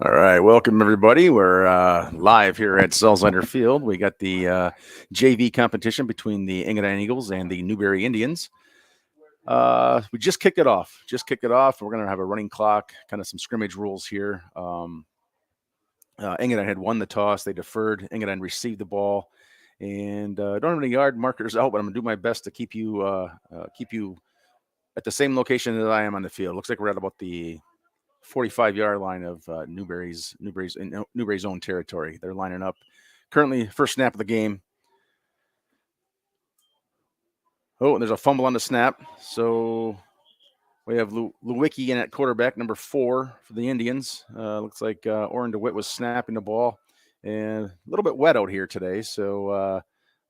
All right, welcome everybody. We're live here at Selzlander Field. We got the JV competition between the Engadine Eagles and the Newberry Indians. We just kicked it off. We're going to have a running clock, kind of some scrimmage rules here. Engadine had won the toss. They deferred. Engadine received the ball, and don't have any yard markers out, but I'm going to do my best to keep you at the same location that I am on the field. Looks like we're at about the 45-yard line of Newberry's own territory. They're lining up. Currently, first snap of the game. Oh, and there's a fumble on the snap. So we have Lewicki in at quarterback, number 4 for the Indians. Looks like Oren DeWitt was snapping the ball, and a little bit wet out here today. So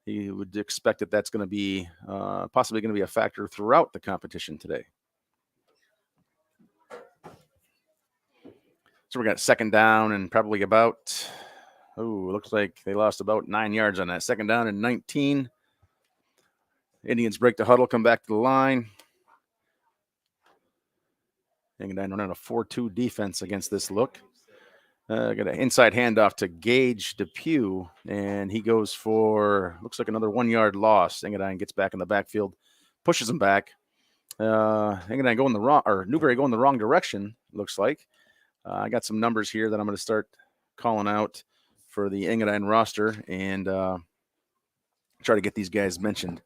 you would expect that that's going to be possibly going to be a factor throughout the competition today. So we got second down and probably about, looks like they lost about 9 yards on that. Second down and 19. Indians break the huddle, come back to the line. Engadine running a 4-2 defense against this look. Got an inside handoff to Gage Depew, and he goes for, looks like another 1 yard loss. Engadine gets back in the backfield, pushes him back. Engadine going the wrong, or Newberry going the wrong direction, looks like. I got some numbers here that I'm going to start calling out for the Engadine roster and try to get these guys mentioned.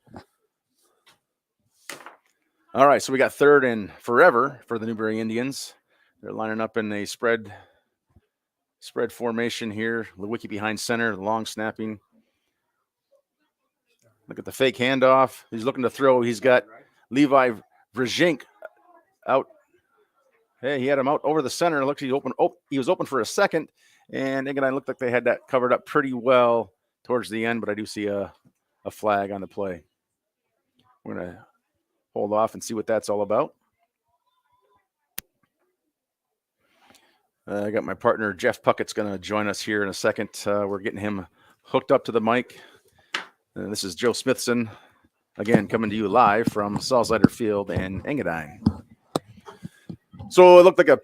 All right, so we got third and forever for the Newberry Indians. They're lining up in a spread formation here. Lewicki behind center, long snapping. Look at the fake handoff. He's looking to throw. He's got Levi Vrjink out. Hey, he had him out over the center. Looks he's open. Oh, he was open for a second, and Engadine looked like they had that covered up pretty well towards the end. But I do see a flag on the play. We're gonna hold off and see what that's all about. I got my partner Jeff Puckett's gonna join us here in a second. We're getting him hooked up to the mic. This is Joe Smithson, again coming to you live from Salzlider Field and Engadine. So it looked like a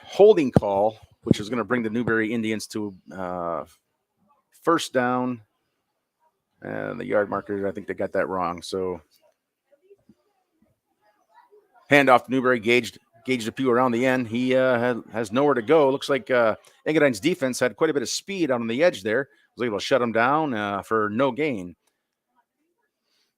holding call, which is going to bring the Newberry Indians to first down. And the yard marker, I think they got that wrong. So handoff to Newberry, Gage Depew around the end. He has nowhere to go. Looks like Engadine's defense had quite a bit of speed out on the edge there. Was able to shut him down for no gain.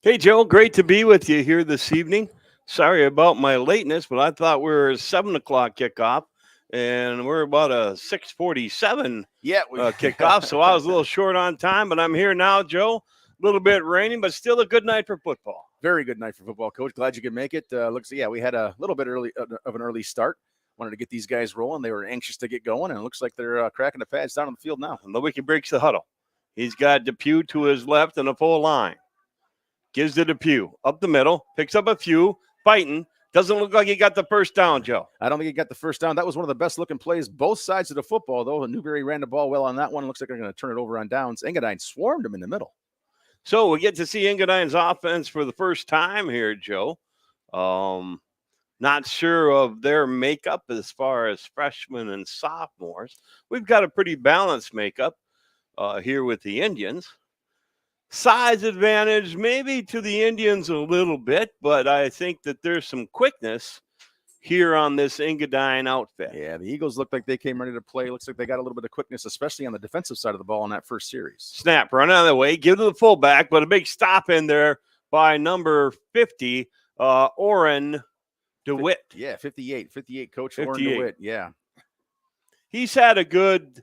Hey, Joe, great to be with you here this evening. Sorry about my lateness, but I thought we were 7 o'clock kickoff, and we're about a 6:47 kickoff, so I was a little short on time, but I'm here now, Joe. A little bit raining, but still a good night for football. Very good night for football, Coach. Glad you could make it. We had a little bit early of an early start. Wanted to get these guys rolling. They were anxious to get going, and it looks like they're cracking the pads down on the field now. And Lewicki breaks the huddle. He's got Depew to his left and a full line. Gives to Depew up the middle, picks up a few, fighting. Doesn't look like he got the first down, Joe. I don't think he got the first down. That was one of the best looking plays, both sides of the football, though. Newberry ran the ball well on that one. Looks like they're going to turn it over on downs. Engadine swarmed him in the middle. So we get to see Engadine's offense for the first time here, Joe. Not sure of their makeup as far as freshmen and sophomores. We've got a pretty balanced makeup here with the Indians. Size advantage maybe to the Indians a little bit, but I think that there's some quickness here on this Engadine outfit. Yeah, the Eagles look like they came ready to play. Looks like they got a little bit of quickness, especially on the defensive side of the ball in that first series. Snap, run out of the way, give to the fullback, but a big stop in there by number 50, Oren DeWitt. 58, Coach 58. Oren DeWitt, yeah. He's had a good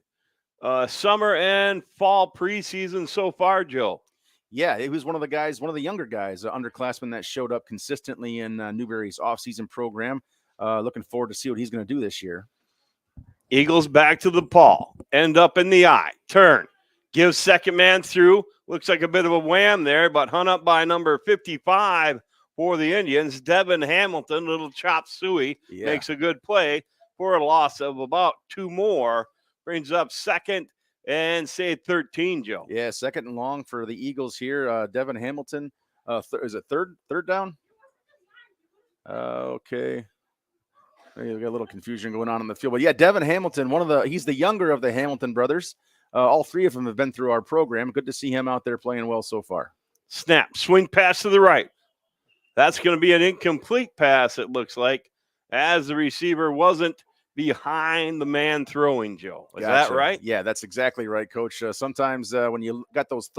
summer and fall preseason so far, Joe. Yeah, he was one of the younger guys, underclassmen that showed up consistently in Newberry's offseason program. Looking forward to see what he's going to do this year. Eagles back to the paw, end up in the eye, turn, gives second man through. Looks like a bit of a wham there, but hung up by number 55 for the Indians. Devin Hamilton, little chop suey, makes a good play for a loss of about 2 more. Brings up second and say 13, Joe. Yeah, second and long for the Eagles here. Devin Hamilton, is it third down? Okay. You got a little confusion going on the field. But yeah, Devin Hamilton, he's the younger of the Hamilton brothers. All three of them have been through our program. Good to see him out there playing well so far. Snap, swing pass to the right. That's going to be an incomplete pass, it looks like, as the receiver wasn't behind the man throwing, Joe. Is that right? Yeah, that's exactly right, Coach. Sometimes when you got those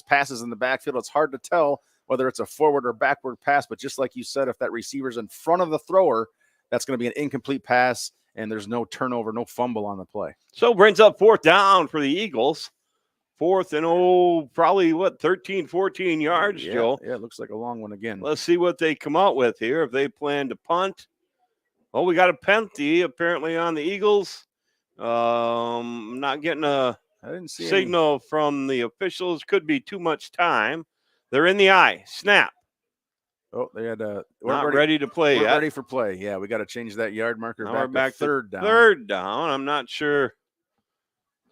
passes in the backfield, it's hard to tell whether it's a forward or backward pass. But just like you said, if that receiver's in front of the thrower, that's going to be an incomplete pass, and there's no turnover, no fumble on the play. So brings up 4th down for the Eagles. 4th and, probably, 13, 14 yards, Joe. Yeah, it looks like a long one again. Let's see what they come out with here. If they plan to punt. Oh, we got a penalty apparently on the Eagles. Not getting a signal from the officials. Could be too much time. They're in the eye. Snap. Oh, they had not ready to play yet. Ready for play. Yeah, we got to change that yard marker back to 3rd down. 3rd down. I'm not sure.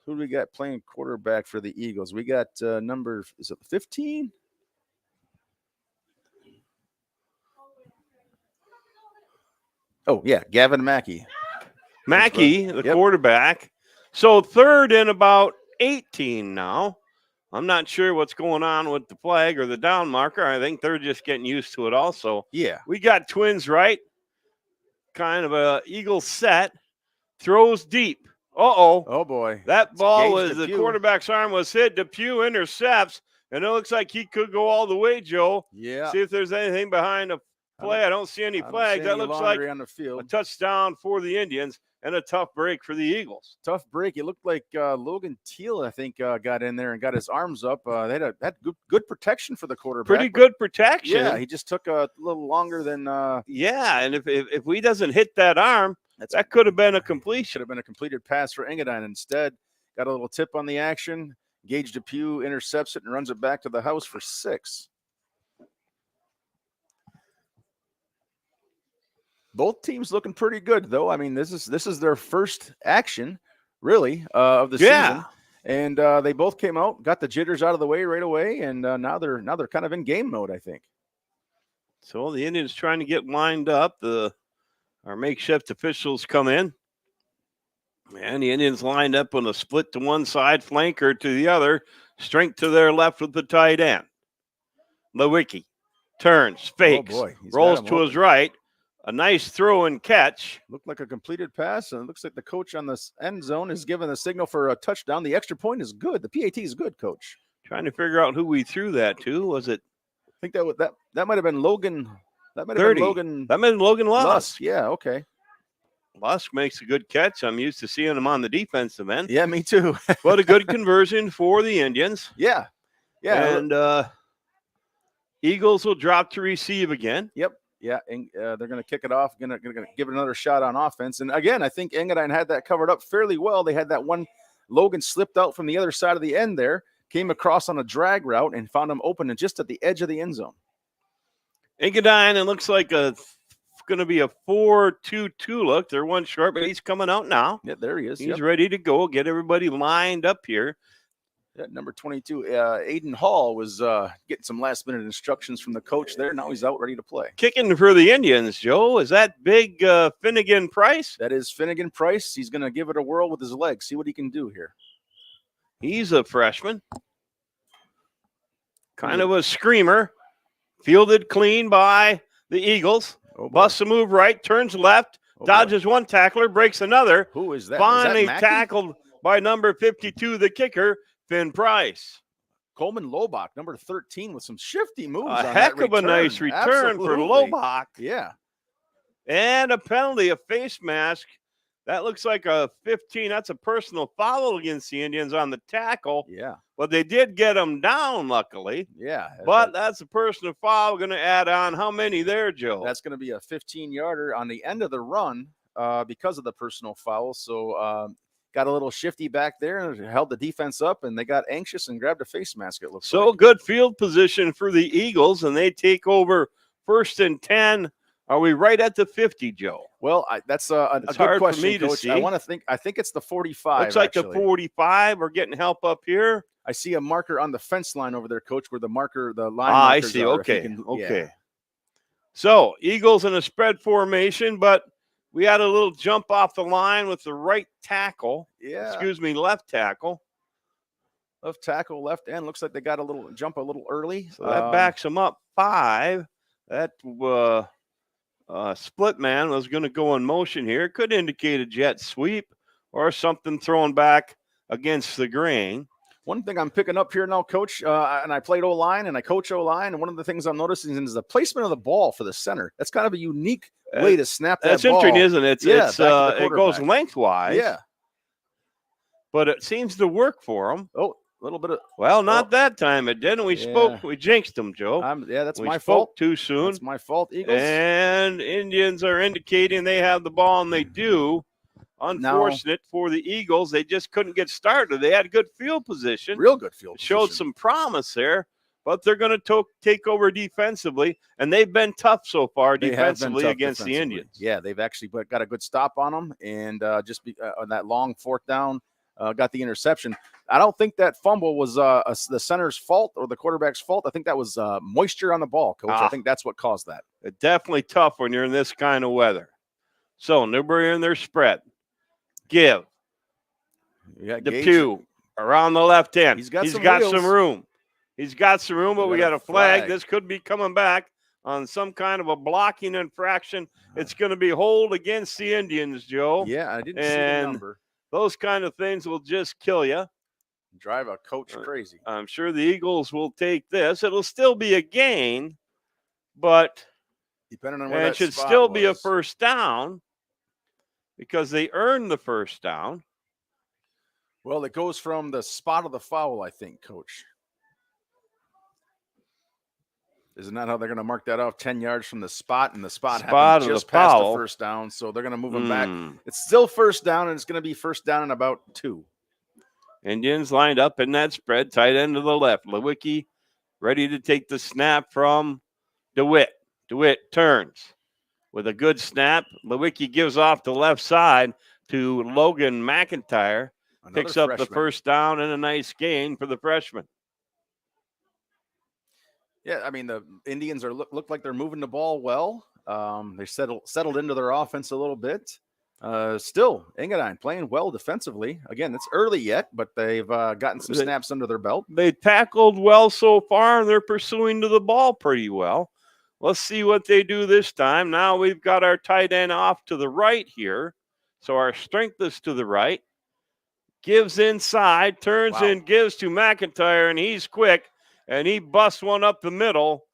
Who do we got playing quarterback for the Eagles? We got number, is it 15? Oh, yeah, Gavin Mackey. Mackey, the quarterback. So 3rd and about 18 now. I'm not sure what's going on with the flag or the down marker. I think they're just getting used to it also. Yeah. We got twins right. Kind of a Eagle set. Throws deep. Uh-oh. Oh, boy. That ball the quarterback's arm was hit. Depew intercepts, and it looks like he could go all the way, Joe. Yeah. See if there's anything behind the play. I don't see any flags. That looks like on the field. A touchdown for the Indians and a tough break for the Eagles. Tough break. It looked like Logan Teal, I think, got in there and got his arms up. They had good protection for the quarterback. Pretty good protection. Yeah, he just took a little longer than. Yeah, and if he doesn't hit that arm, that could have been a completion. Should have been a completed pass for Engadine. Instead, got a little tip on the action. Gage Depew intercepts it and runs it back to the house for 6. Both teams looking pretty good, though. I mean, this is their first action, really, of the season, and they both came out, got the jitters out of the way right away, and now they're kind of in game mode, I think. So the Indians trying to get lined up. Our makeshift officials come in, and the Indians lined up on a split to one side, flanker to the other, strength to their left with the tight end. Lewicki turns, fakes, rolls to his right. A nice throw and catch. Looked like a completed pass, and it looks like the coach on the end zone is giving the signal for a touchdown. The extra point is good. The PAT is good, Coach. Trying to figure out who we threw that to. Was it? I think that might have been Logan. That might have been Logan. That might have been Logan Lusk. Yeah, okay. Lusk makes a good catch. I'm used to seeing him on the defensive end. Yeah, me too. But a good conversion for the Indians. Yeah. And Eagles will drop to receive again. Yep. Yeah, and they're going to kick it off, going to give it another shot on offense. And again, I think Engadine had that covered up fairly well. They had that one. Logan slipped out from the other side of the end there, came across on a drag route, and found him open and just at the edge of the end zone. Engadine, it looks like going to be a 4-2-2 look. They're one short, but he's coming out now. Yeah, there he is. He's ready to go. Get everybody lined up here. Yeah, number 22, Aiden Hall was getting some last-minute instructions from the coach there. Now he's out ready to play. Kicking for the Indians, Joe. Is that big Finnegan Price? That is Finnegan Price. He's going to give it a whirl with his legs, see what he can do here. He's a freshman. Kind of a screamer. Fielded clean by the Eagles. Busts a move right, turns left, dodges one tackler, breaks another. Who is that? Finally Is that tackled by number 52, the kicker, Finn Price. Coleman Lobach, number 13, with some shifty moves. A heck of a nice return for Lobach. Yeah. And a penalty, a face mask. That looks like a 15. That's a personal foul against the Indians on the tackle. Yeah. But they did get him down, luckily. Yeah. But that's a personal foul. Going to add on how many there, Joe? That's going to be a 15-yarder on the end of the run because of the personal foul. So got a little shifty back there and held the defense up, and they got anxious and grabbed a face mask, it looks like. Good field position for the Eagles, and they take over 1st and 10. Are we right at the 50, Joe? Well, that's a good question, for me Coach. to see. I think it's the 45. Looks like actually. The 45. We're getting help up here. I see a marker on the fence line over there, Coach, where the line I markers see. are. Okay. So Eagles in a spread formation, but We had a little jump off the line with the right tackle. Yeah. Excuse me, left tackle. Left tackle, left end. Looks like they got a little jump a little early. So that backs them up 5. That split man was going to go in motion here. Could indicate a jet sweep or something thrown back against the grain. One thing I'm picking up here now, Coach, and I played O-line and I coach O-line, and one of the things I'm noticing is the placement of the ball for the center. That's kind of a unique way to snap that That's ball. interesting, isn't it? It goes quarterback. lengthwise. Yeah. But it seems to work for them. Oh, a little bit of. Well, not that time it didn't. We jinxed them, Joe. That's my spoke fault. Too soon. That's my fault, Eagles. And Indians are indicating they have the ball, and they do. Unfortunate for the Eagles. They just couldn't get started. They had good field position. Real good field position. Showed some promise there, but they're going to take over defensively, and they've been tough so far defensively against the Indians. Yeah, they've actually got a good stop on them, and on that long 4th down, got the interception. I don't think that fumble was the center's fault or the quarterback's fault. I think that was moisture on the ball, Coach. I think that's what caused that. It's definitely tough when you're in this kind of weather. So Newberry in their spread. Give. Depew around the left end. He's got some room. He's got some room, but we got a flag. This could be coming back on some kind of a blocking infraction. It's going to be hold against the Indians, Joe. Yeah, I didn't see the number. Those kind of things will just kill you. Drive a coach crazy. I'm sure the Eagles will take this. It'll still be a gain, but depending on where that it should spot still was. be a first down because they earned the first down. Well, it goes from the spot of the foul, I think, Coach. Isn't that how they're going to mark that off? 10 yards from the spot, and the spot happened just past the first down, so they're going to move them back. It's still first down, and it's going to be first down in about 2. Indians lined up in that spread, tight end to the left. Lewicki ready to take the snap from DeWitt. DeWitt turns with a good snap. Lewicki gives off the left side to Logan McIntyre. Picks up the first down and a nice gain for the freshman. Yeah, I mean, the Indians look like they're moving the ball well. They settled into their offense a little bit. Still, Engadine playing well defensively. Again, it's early yet, but they've gotten some snaps under their belt. They tackled well so far, and they're pursuing to the ball pretty well. Let's see what they do this time. Now we've got our tight end off to the right here. So our strength is to the right. Gives inside, turns and gives to McIntyre, and he's quick, and he busts one up the middle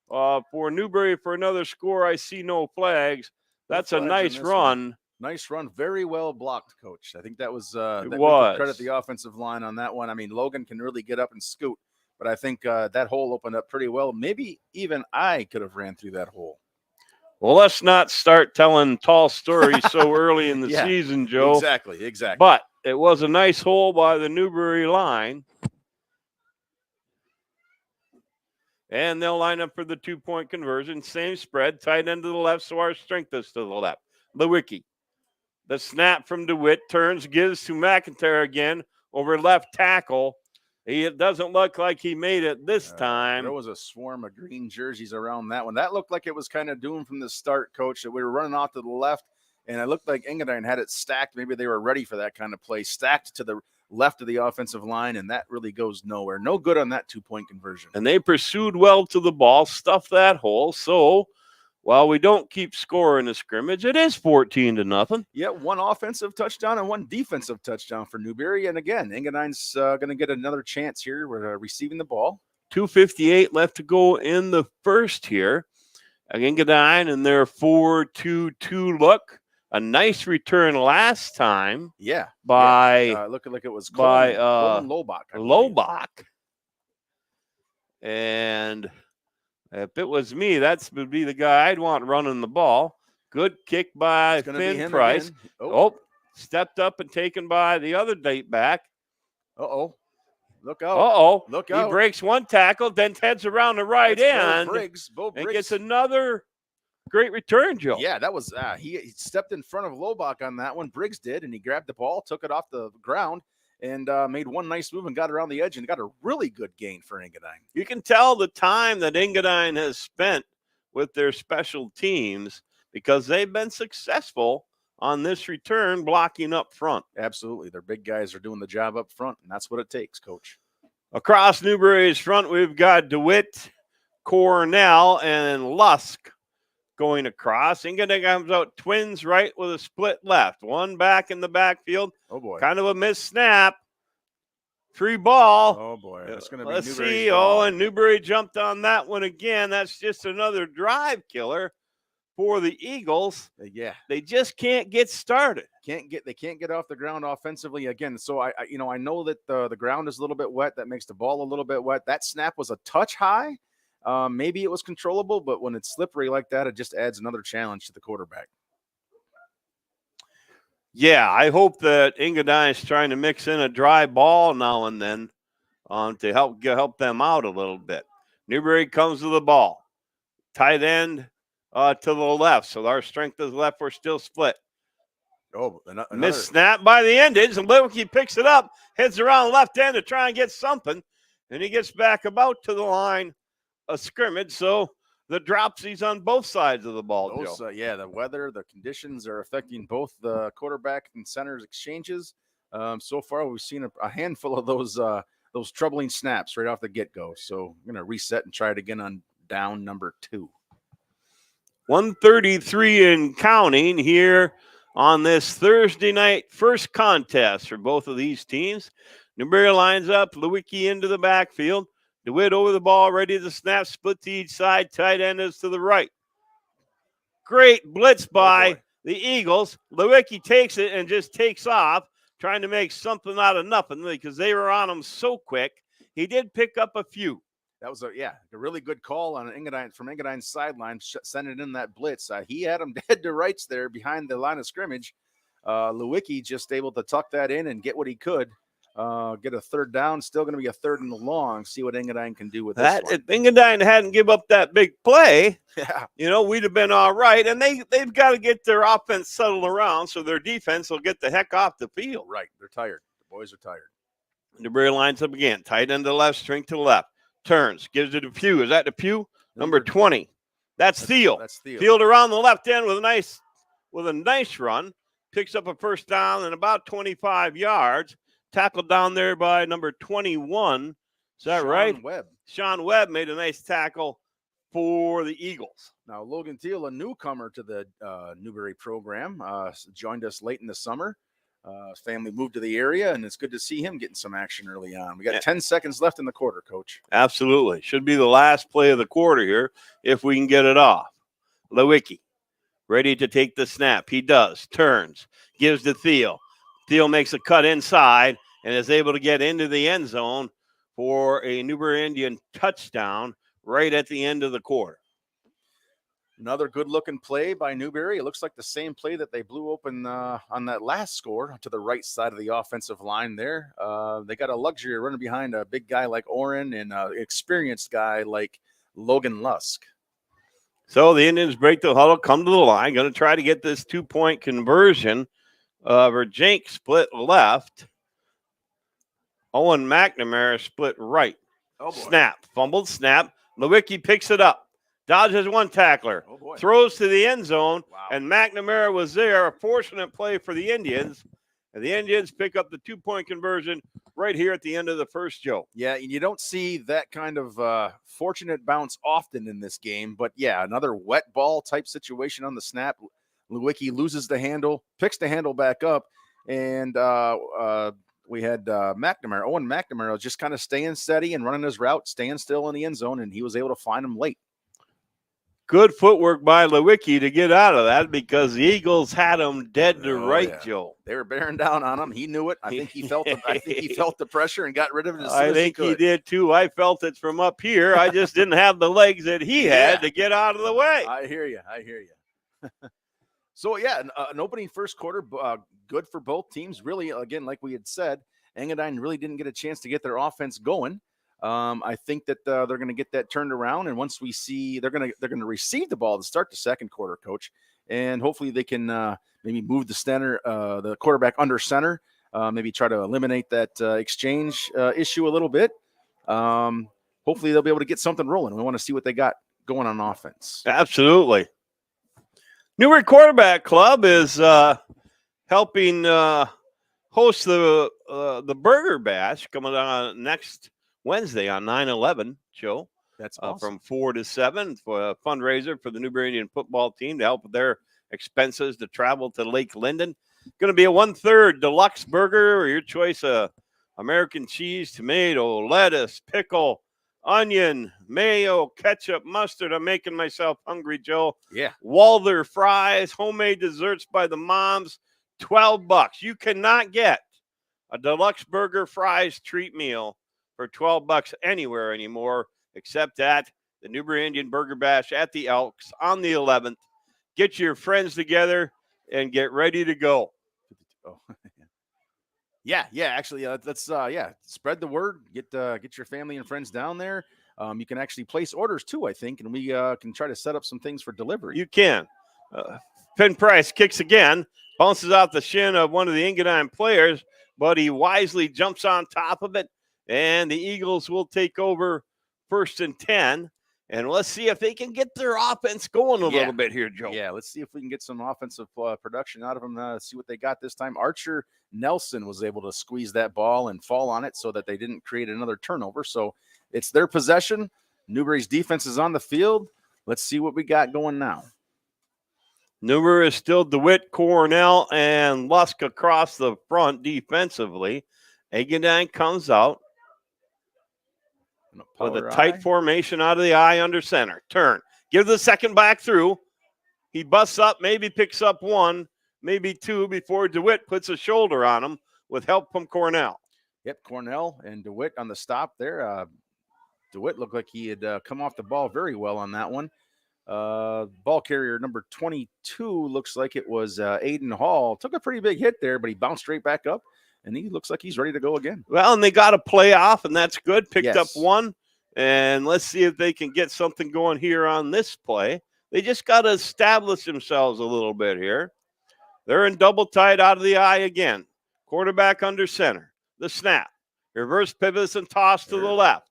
for Newberry for another score. I see no flags. That's a nice run. Nice run. Very well blocked, Coach. I think that was credit the offensive line on that one. I mean, Logan can really get up and scoot, but I think that hole opened up pretty well. Maybe even I could have ran through that hole. Well, let's not start telling tall stories so early in the season, Joe. Exactly. But it was a nice hole by the Newberry line. And they'll line up for the 2-point conversion. Same spread, tight end to the left, so our strength is to the left. Lewicki. The snap from DeWitt turns, gives to McIntyre again over left tackle. It doesn't look like he made it this time. There was a swarm of green jerseys around that one. That looked like it was kind of doomed from the start, Coach, that we were running off to the left, and it looked like Engadine had it stacked. Maybe they were ready for that kind of play, stacked to the left of the offensive line, and that really goes nowhere. No good on that 2-point conversion. And they pursued well to the ball, stuffed that hole. So while we don't keep score in the scrimmage, it is 14-0. Yeah, 1 offensive touchdown and 1 defensive touchdown for Newberry. And again, Engadine's going to get another chance here. We're receiving the ball. 2:58 left to go in the first here. Engadine in their 4-2-2 look. A nice return last time. Yeah. Looking like it was by Lobach. Lobach. And if it was me, that would be the guy I'd want running the ball. Good kick by Finn Price. Stepped up and taken by the other date back. Look out. Look out. He breaks one tackle, then heads around the right end. Bo Briggs. And gets another great return, Joe. Yeah, that was he stepped in front of Lobach on that one. Briggs did, and he grabbed the ball, took it off the ground, and made one nice move and got around the edge and got a really good gain for Engadine. You can tell the time that Engadine has spent with their special teams because they've been successful on this return, blocking up front. Absolutely. Their big guys are doing the job up front, and that's what it takes, Coach. Across Newberry's front, we've got DeWitt, Cornell, and Lusk going across. Engadine comes out twins right with a split left. One back in the backfield. Oh, boy. Kind of a missed snap. Free ball. Oh, boy. That's going to be Let's Newberry's see. ball. Oh, and Newberry jumped on that one again. That's just another drive killer for the Eagles. Yeah. They just can't get started. They can't get off the ground offensively again. So I know that the ground is a little bit wet. That makes the ball a little bit wet. That snap was a touch high. Maybe it was controllable, but when it's slippery like that, it just adds another challenge to the quarterback. Yeah, I hope that Engadine is trying to mix in a dry ball now and then to help them out a little bit. Newberry comes to the ball. Tight end to the left. So our strength is left. We're still split. Oh, another Missed snap by the Indians, and Lewicki picks it up, heads around left end to try and get something, and he gets back about to the line of scrimmage. So the dropsies on both sides of the ball, Joe. Yeah, the weather, the conditions are affecting both the quarterback and center's exchanges. So far, we've seen a handful of those troubling snaps right off the get-go. So I'm going to reset and try it again on down number 2. 1:33 and counting here on this Thursday night first contest for both of these teams. Newberry lines up, Lewicki into the backfield. DeWitt over the ball, ready to snap, split to each side. Tight end is to the right. Great blitz by the Eagles. Lewicki takes it and just takes off, trying to make something out of nothing because they were on him so quick. He did pick up a few. That was a really good call on Engadine from Engadine's sideline, sending in that blitz. He had him dead to rights there behind the line of scrimmage. Lewicki just able to tuck that in and get what he could. Get a third down. Still going to be a third and long. See what Engadine can do with that. If Engadine hadn't give up that big play, yeah, we'd have been all right. And they've got to get their offense settled around so their defense will get the heck off the field. Right. They're tired. The boys are tired. Newberry lines up again. Tight end to the left, string to the left. Turns, gives it to Depew. Is that Depew? Number 20. That's Thiel. Thiel around the left end with a nice run. Picks up a first down and about 25 yards. Tackled down there by number 21. Is that right? Sean Webb made a nice tackle for the Eagles. Now, Logan Thiel, a newcomer to the Newberry program, joined us late in the summer. His family moved to the area, and it's good to see him getting some action early on. We got 10 seconds left in the quarter, Coach. Absolutely. Should be the last play of the quarter here if we can get it off. Lewicki, ready to take the snap. He does. Turns. Gives to Thiel. Thiel makes a cut inside and is able to get into the end zone for a Newberry Indian touchdown right at the end of the quarter. Another good-looking play by Newberry. It looks like the same play that they blew open on that last score to the right side of the offensive line there. They got a luxury of running behind a big guy like Oren and an experienced guy like Logan Lusk. So the Indians break the huddle, come to the line, going to try to get this 2-point conversion. Verjank split left. Owen McNamara split right. Oh, snap, fumbled, snap. Lewicki picks it up. Dodges one tackler, throws to the end zone, and McNamara was there. A fortunate play for the Indians. And the Indians pick up the 2-point conversion right here at the end of the first, Joe. Yeah, and you don't see that kind of fortunate bounce often in this game. But, yeah, another wet ball type situation on the snap. Lewicki loses the handle, picks the handle back up, and we had McNamara. Owen McNamara just kind of staying steady and running his route, staying still in the end zone, and he was able to find him late. Good footwork by Lewicki to get out of that because the Eagles had him dead to right, Joe. They were bearing down on him. He knew it. I think he felt the pressure and got rid of it as soon I as think he he did too. I felt it from up here. I just didn't have the legs that he had to get out of the way. I hear you. So, yeah, an opening first quarter, good for both teams. Really, again, like we had said, Engadine really didn't get a chance to get their offense going. I think that they're going to get that turned around, and once we see they're going to receive the ball to start the second quarter, Coach, and hopefully they can maybe move the quarterback under center, maybe try to eliminate that exchange issue a little bit. Hopefully they'll be able to get something rolling. We want to see what they got going on offense. Absolutely. Newberry Quarterback Club is helping host the Burger Bash coming on next Wednesday on 9/11 show. That's awesome. From 4 to 7 for a fundraiser for the Newberry Indian football team to help with their expenses to travel to Lake Linden. Going to be a 1/3 deluxe burger, or your choice of American cheese, tomato, lettuce, pickle, onion, mayo, ketchup, mustard. I'm making myself hungry, Joe. Yeah. Walther fries, homemade desserts by the moms, $12. You cannot get a deluxe burger, fries, treat meal for $12 anywhere anymore, except at the Newberry Indian Burger Bash at the Elks on the 11th. Get your friends together and get ready to go. Oh, yeah. Actually, let's spread the word. Get your family and friends down there. You can actually place orders too, I think, and we can try to set up some things for delivery. You can. Penn Price kicks again, bounces off the shin of one of the Engadine players, but he wisely jumps on top of it, and the Eagles will take over 1st and 10. And let's see if they can get their offense going a little bit here, Joe. Yeah, let's see if we can get some offensive production out of them. See what they got this time. Archer Nelson was able to squeeze that ball and fall on it so that they didn't create another turnover. So it's their possession. Newberry's defense is on the field. Let's see what we got going now. Newberry is still DeWitt, Cornell, and Lusk across the front defensively. Engadine comes out with a tight formation out of the eye under center. Turn. Give the second back through. He busts up, maybe picks up one, maybe two before DeWitt puts a shoulder on him with help from Cornell. Yep, Cornell and DeWitt on the stop there. DeWitt looked like he had come off the ball very well on that one. Ball carrier number 22 looks like it was Aiden Hall. Took a pretty big hit there, but he bounced right back up, and he looks like he's ready to go again. Well, and they got a play off, and that's good. Picked up one, and let's see if they can get something going here on this play. They just got to establish themselves a little bit here. They're in double tight out of the eye again. Quarterback under center. The snap. Reverse pivots and toss to the left.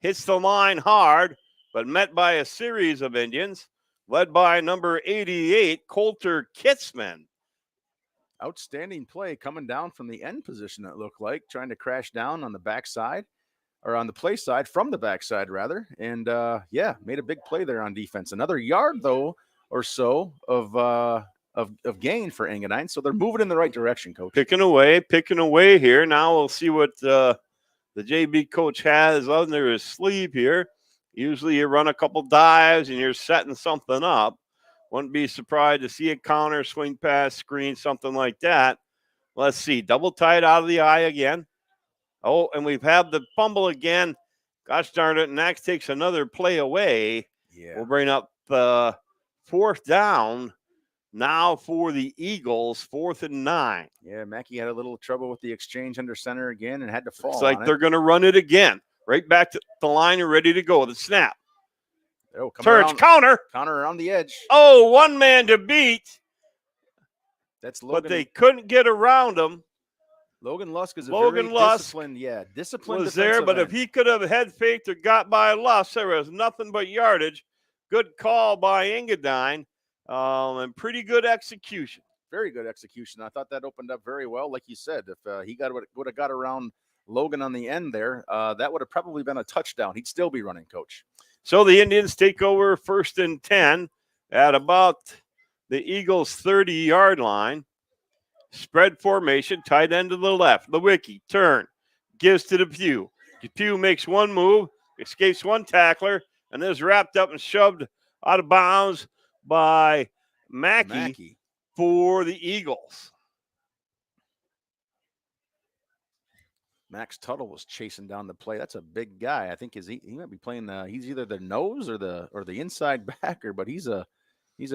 Hits the line hard, but met by a series of Indians, led by number 88, Coulter Kitzman. Outstanding play coming down from the end position, it looked like, trying to crash down on the backside, or on the play side, from the backside, rather. And, made a big play there on defense. Another yard, though, or so of gain for Engadine. So they're moving in the right direction, Coach. Picking away here. Now we'll see what the JB coach has under his sleeve here. Usually you run a couple dives and you're setting something up. Wouldn't be surprised to see a counter, swing pass, screen, something like that. Let's see. Double tight out of the eye again. Oh, and we've had the fumble again. Gosh darn it. Max takes another play away. Yeah. We'll bring up the 4th down now for the Eagles, 4th and 9. Yeah, Mackey had a little trouble with the exchange under center again and had to fall. It's like they're going to run it again. Right back to the line and ready to go. The snap. Turns, counter. Counter around the edge. Oh, one man to beat. That's Logan. But they couldn't get around him. Logan Lusk is disciplined. Yeah, disciplined. Was there, but if he could have head faked or got by Lusk, there was nothing but yardage. Good call by Engadine, and pretty good execution. Very good execution. I thought that opened up very well. Like you said, if he would have got around Logan on the end there, that would have probably been a touchdown. He'd still be running, Coach. So the Indians take over 1st and 10 at about the Eagles' 30-yard line. Spread formation, tight end to the left. Lewicki, turn, gives to Depew. Depew makes one move, escapes one tackler, and is wrapped up and shoved out of bounds by Mackey. For the Eagles. Max Tuttle was chasing down the play. That's a big guy. I think he might be playing he's either the nose or the inside backer, but he's a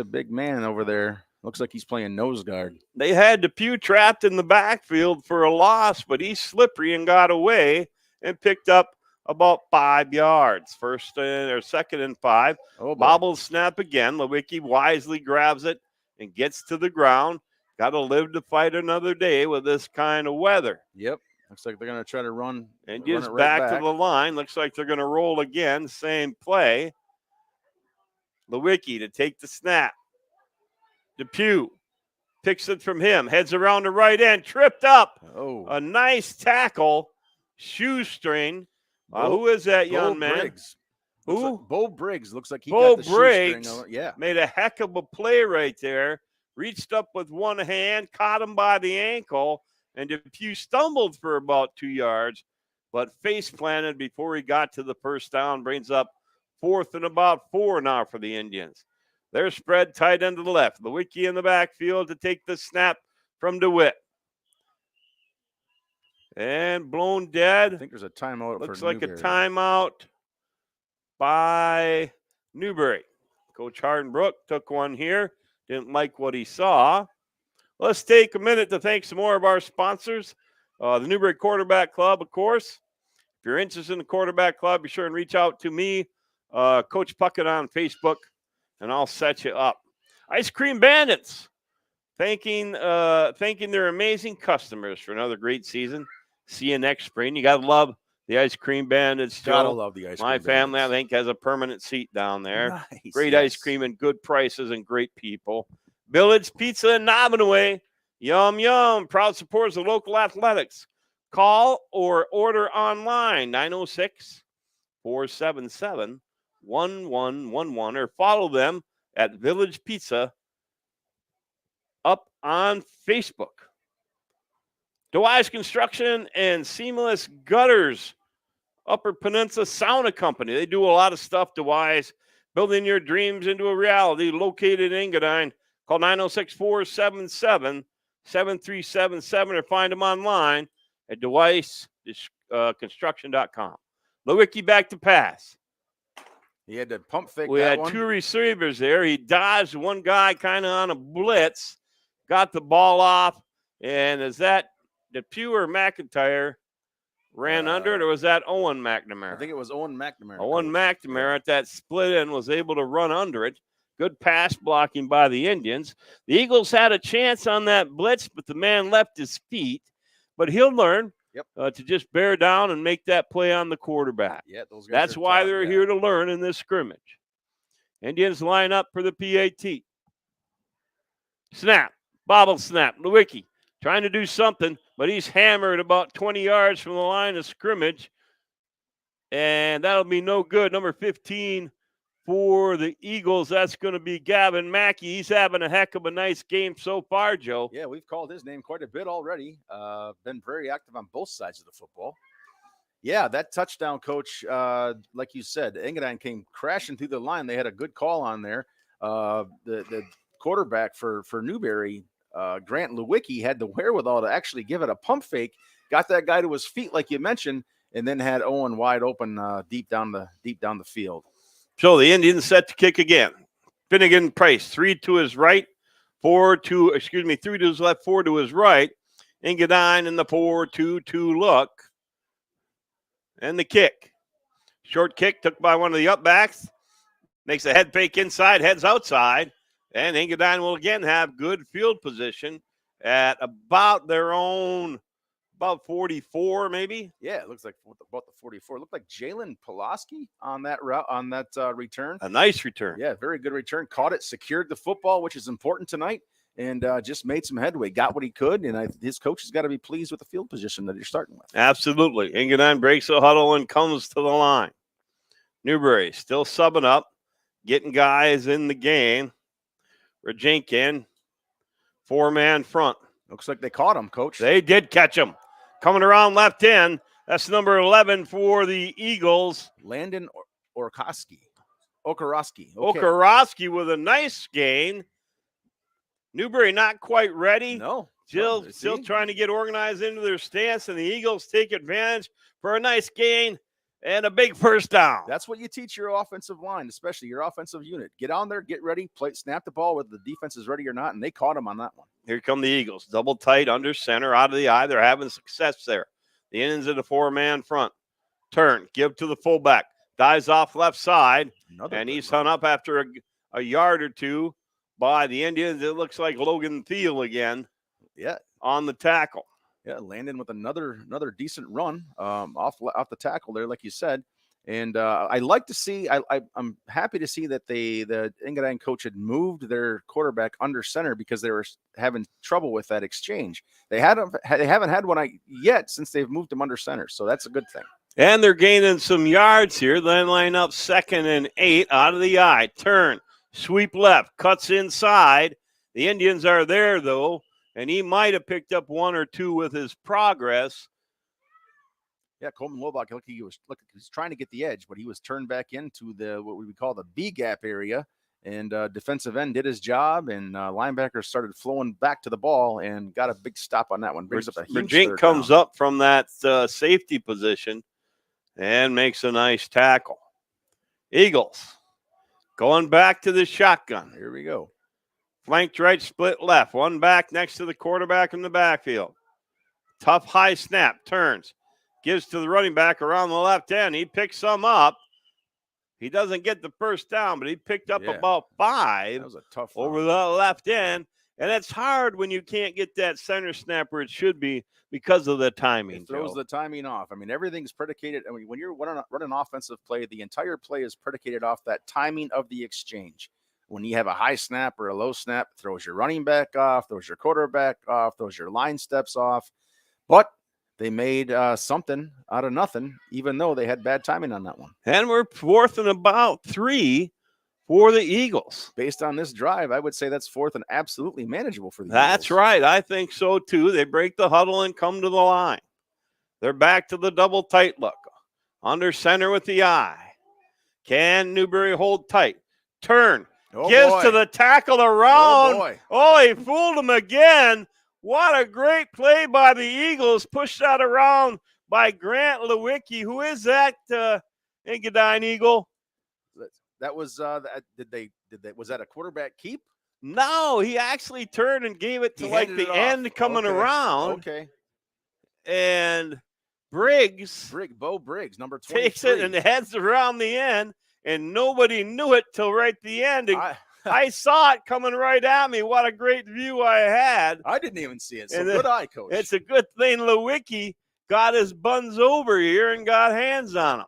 big man over there. Looks like he's playing nose guard. They had Depew trapped in the backfield for a loss, but he's slippery and got away and picked up about 5 yards. 2nd and 5. Bobble snap again. Lewicki wisely grabs it and gets to the ground. Got to live to fight another day with this kind of weather. Yep. Looks like they're going to try to run. And just back to the line. Looks like they're going to roll again. Same play. Lewicki to take the snap. Depew picks it from him, heads around the right end, tripped up. Oh, A nice tackle, shoestring. Who is that young man? Briggs. Who? Like Bo Briggs. Looks like he Bo got the Briggs shoestring. Yeah. made a heck of a play right there. Reached up with one hand, caught him by the ankle, and Depew stumbled for about 2 yards, but face planted before he got to the first down. Brings up 4th and about 4 now for the Indians. They're spread tight end to the left. Lewicki in the backfield to take the snap from DeWitt. And blown dead. I think there's a timeout. Looks for like Newberry. a timeout by Newberry. Coach Hardenbrook took one here. Didn't like what he saw. Let's take a minute to thank some more of our sponsors. The Newberry Quarterback Club, of course. If you're interested in the Quarterback Club, be sure and reach out to me, Coach Puckett on Facebook, and I'll set you up. Ice Cream Bandits, thanking their amazing customers for another great season. See you next spring. You got to love the Ice Cream Bandits, Joe. Gotta love the ice cream. My family, bandits. I think, has a permanent seat down there. Nice, Great yes. ice cream and good prices and great people. Village Pizza in Nominaway. Yum, yum. Proud supporters of local athletics. Call or order online, 906-477-1111, or follow them at Village Pizza up on Facebook. DeWise Construction and Seamless Gutters, Upper Peninsula Sauna Company. They do a lot of stuff, DeWise, building your dreams into a reality. Located in Engadine. Call 906-477-7377 or find them online at DeWiseConstruction.com. Lewicki back to pass. He had to pump fake We that had one. 2 receivers there. He dodged one guy kind of on a blitz, got the ball off, and is that Depew or McIntyre ran under it, or was that Owen McNamara? I think it was Owen McNamara. Owen McNamara at that split end was able to run under it. Good pass blocking by the Indians. The Eagles had a chance on that blitz, but the man left his feet. But he'll learn to just bear down and make that play on the quarterback. Yeah, those guys. That's why they're here to learn in this scrimmage. Indians line up for the PAT. Snap. Bobble snap. Lewicki trying to do something, but he's hammered about 20 yards from the line of scrimmage. And that'll be no good. Number 15 for the Eagles, that's going to be Gavin Mackey. He's having a heck of a nice game so far, Joe. Yeah, we've called his name quite a bit already. Been very active on both sides of the football. Yeah, that touchdown, Coach, like you said, Engadine came crashing through the line. They had a good call on there. The quarterback for Newberry, Grant Lewicki, had the wherewithal to actually give it a pump fake, got that guy to his feet, like you mentioned, and then had Owen wide open deep down the field. So the Indians set to kick again. Finnegan Price, 3 to his right, 3 to his left, 4 to his right. Engadine in the 4-2-2 look. And the kick. Short kick took by one of the upbacks. Makes a head fake inside, heads outside. And Engadine will again have good field position at about their own, about 44 maybe. Yeah, it looks like about the 44. It looked like Jalen Pulaski on that route, on that return. A nice return. Yeah, very good return. Caught it, secured the football, which is important tonight, and just made some headway. Got what he could, and his coach has got to be pleased with the field position that you're starting with. Absolutely. Engadine breaks the huddle and comes to the line. Newberry still subbing up, getting guys in the game. Rajenkin, 4-man front. Looks like they caught him, Coach. They did catch him. Coming around left end. That's number 11 for the Eagles. Landon Okoroski. Okay. Okoroski with a nice gain. Newberry not quite ready. No. Still trying to get organized into their stance, and the Eagles take advantage for a nice gain and a big first down. That's what you teach your offensive line, especially your offensive unit. Get on there, get ready, play, snap the ball whether the defense is ready or not, and they caught him on that one. Here come the Eagles. Double tight, under center, out of the eye. They're having success there. The Indians in a 4-man front. Turn, give to the fullback. Dives off left side, and he's hung up after a yard or two by the Indians. It looks like Logan Thiel again. Yeah, on the tackle. Yeah, Landon with another decent run off the tackle there, like you said. And I like to see. I'm happy to see that the Engadine coach had moved their quarterback under center because they were having trouble with that exchange. They haven't had one yet since they've moved him under center, so that's a good thing. And they're gaining some yards here. Then line up 2nd and 8 out of the eye. Turn, sweep left, cuts inside. The Indians are there though, and he might have picked up 1 or 2 with his progress. Yeah, Coleman Lobach, he was trying to get the edge, but he was turned back into what we would call the B gap area, and defensive end did his job, and linebackers started flowing back to the ball and got a big stop on that one. Brings up a huge Virginia comes up from that safety position and makes a nice tackle. Eagles going back to the shotgun. Here we go. Flanked right, split left. One back next to the quarterback in the backfield. Tough high snap, turns. Gives to the running back around the left end. He picks some up. He doesn't get the first down, but he picked up about 5 that was a tough over the left end. And it's hard when you can't get that center snap where it should be because of the timing. It throws the timing off. I mean, everything's predicated. I mean, when you're running an offensive play, the entire play is predicated off that timing of the exchange. When you have a high snap or a low snap, it throws your running back off, throws your quarterback off, throws your line steps off. But they made something out of nothing, even though they had bad timing on that one. And we're 4th and about 3 for the Eagles. Based on this drive, I would say that's 4th and absolutely manageable for the That's Eagles. right. I think so, too. They break the huddle and come to the line. They're back to the double tight look. Under center with the eye. Can Newberry hold tight? Turn. Gives to the tackle around. Oh, he fooled him again. What a great play by the Eagles. Pushed that around by Grant Lewicki. Who is that Engadine Eagle? That was was that a quarterback keep? No, he actually turned and gave it to the end coming around. Okay. And Bo Briggs, number 23. Takes it and heads around the end, and nobody knew it till right the end. And I saw it coming right at me. What a great view I had. I didn't even see it. So good eye, coach. It's a good thing Lewicki got his buns over here and got hands on him.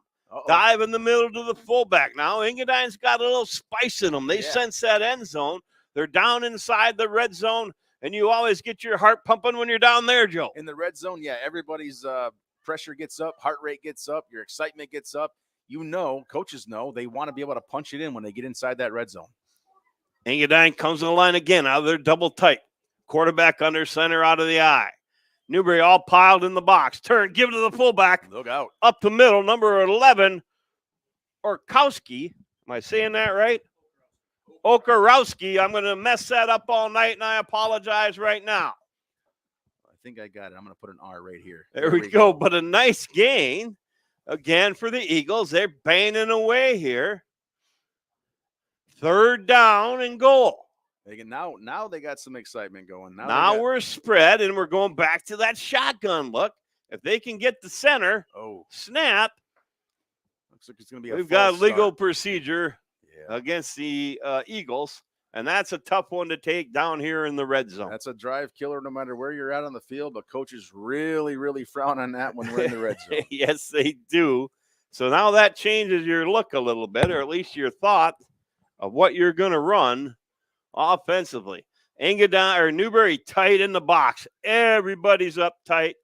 Dive in the middle to the fullback. Now Engadine's got a little spice in them. They sense that end zone. They're down inside the red zone, and you always get your heart pumping when you're down there, Joe. In the red zone, everybody's pressure gets up, heart rate gets up, your excitement gets up. Coaches know they want to be able to punch it in when they get inside that red zone. Engadine comes to the line again out of their double tight. Quarterback under center out of the eye. Newberry all piled in the box. Turn, give it to the fullback. Look out. Up the middle, number 11, Orkowski. Am I saying that right? Okarowski. I'm going to mess that up all night, and I apologize right now. I think I got it. I'm going to put an R right here. There we go. But a nice gain, again, for the Eagles. They're banging away here. 3rd down and goal. Now they got some excitement going. Now we're spread, and we're going back to that shotgun look. If they can get the center, snap. Looks like it's going to be we've got a legal procedure against the Eagles, and that's a tough one to take down here in the red zone. That's a drive killer no matter where you're at on the field, but coaches really, really frown on that when we're in the red zone. Yes, they do. So now that changes your look a little bit, or at least your thought of what you're going to run offensively. Engadine or Newberry tight in the box. Everybody's up tight.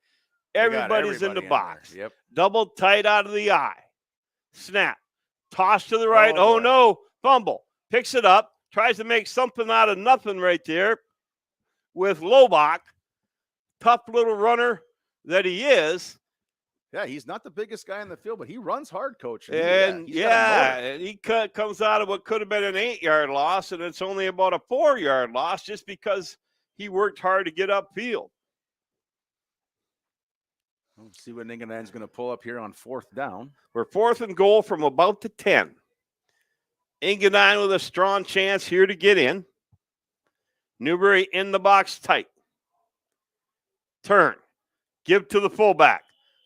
Everybody's in the box. Yep. Double tight out of the eye. Snap. Toss to the right. Oh no. Fumble. Picks it up. Tries to make something out of nothing right there with Lobach. Tough little runner that he is. Yeah, he's not the biggest guy in the field, but he runs hard, coach. And he comes out of what could have been an 8-yard loss, and it's only about a 4-yard loss just because he worked hard to get upfield. Let's see what Engadine's going to pull up here on 4th down. We're 4th and goal from about the 10. Engadine with a strong chance here to get in. Newberry in the box tight. Turn. Give to the fullback.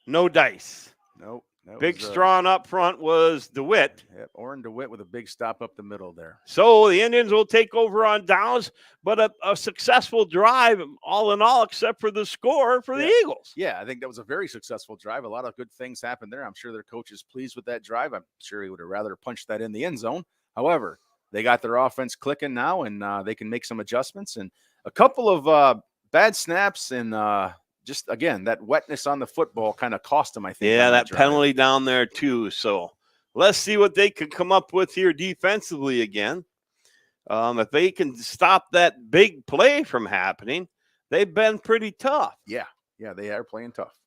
No dice. Nope. Big strong up front was DeWitt. Yep, Orrin DeWitt with a big stop up the middle there. So the Indians will take over on downs, but a successful drive, all in all, except for the score for the Eagles. Yeah, I think that was a very successful drive. A lot of good things happened there. I'm sure their coach is pleased with that drive. I'm sure he would have rather punched that in the end zone. However, they got their offense clicking now, and they can make some adjustments. And a couple of bad snaps and just, again, that wetness on the football kind of cost them, I think. Yeah, that penalty down there too. So let's see what they can come up with here defensively again. If they can stop that big play from happening, they've been pretty tough. Yeah, they are playing tough.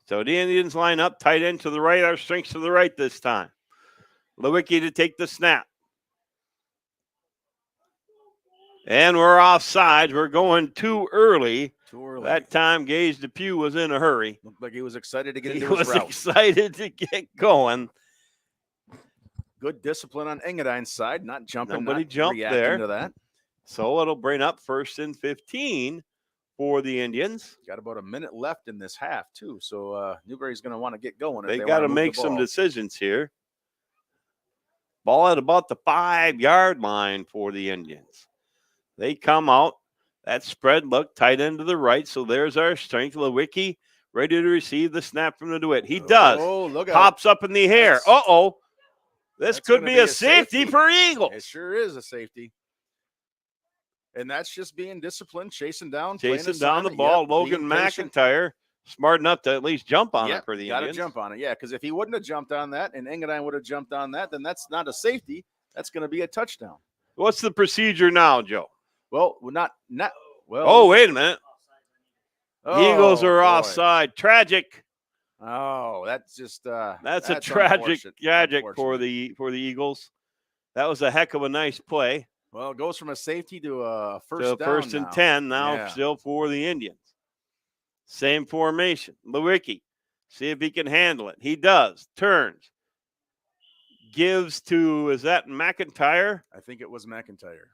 So the Indians line up, tight end to the right, our strengths to the right this time. Lewicki to take the snap. And we're offside. We're going too early. That time, Gage Depew was in a hurry. Looked like he was excited to get into his route. He was excited to get going. Good discipline on Engadine's side, not jumping. Nobody not jumped there. To that. So it'll bring up 1st and 15 for the Indians. Got about a minute left in this half, too. So Newberry's going to want to get going. They got to make some decisions here. Ball at about the 5-yard line for the Indians. They come out. That spread look tight end to the right. So there's our strength. Lewicki ready to receive the snap from the DeWitt. He does. Oh, look out. Pops up in the air. Uh-oh. This could be a safety for Eagles. It sure is a safety. And that's just being disciplined, chasing down the ball. Yep, Logan McIntyre, smart enough to at least jump on it for the Indians. Got to jump on it, yeah, because if he wouldn't have jumped on that and Engadine would have jumped on that, then that's not a safety. That's going to be a touchdown. What's the procedure now, Joe? Well, not well. Oh, wait a minute. Oh, Eagles are offside. Tragic. Oh, that's just that's a tragic for the Eagles. That was a heck of a nice play. Well, it goes from a safety to a first down. 1st and 10 now, still for the Indians. Same formation. Lewicki, see if he can handle it. He does. Turns. Gives to, is that McIntyre? I think it was McIntyre.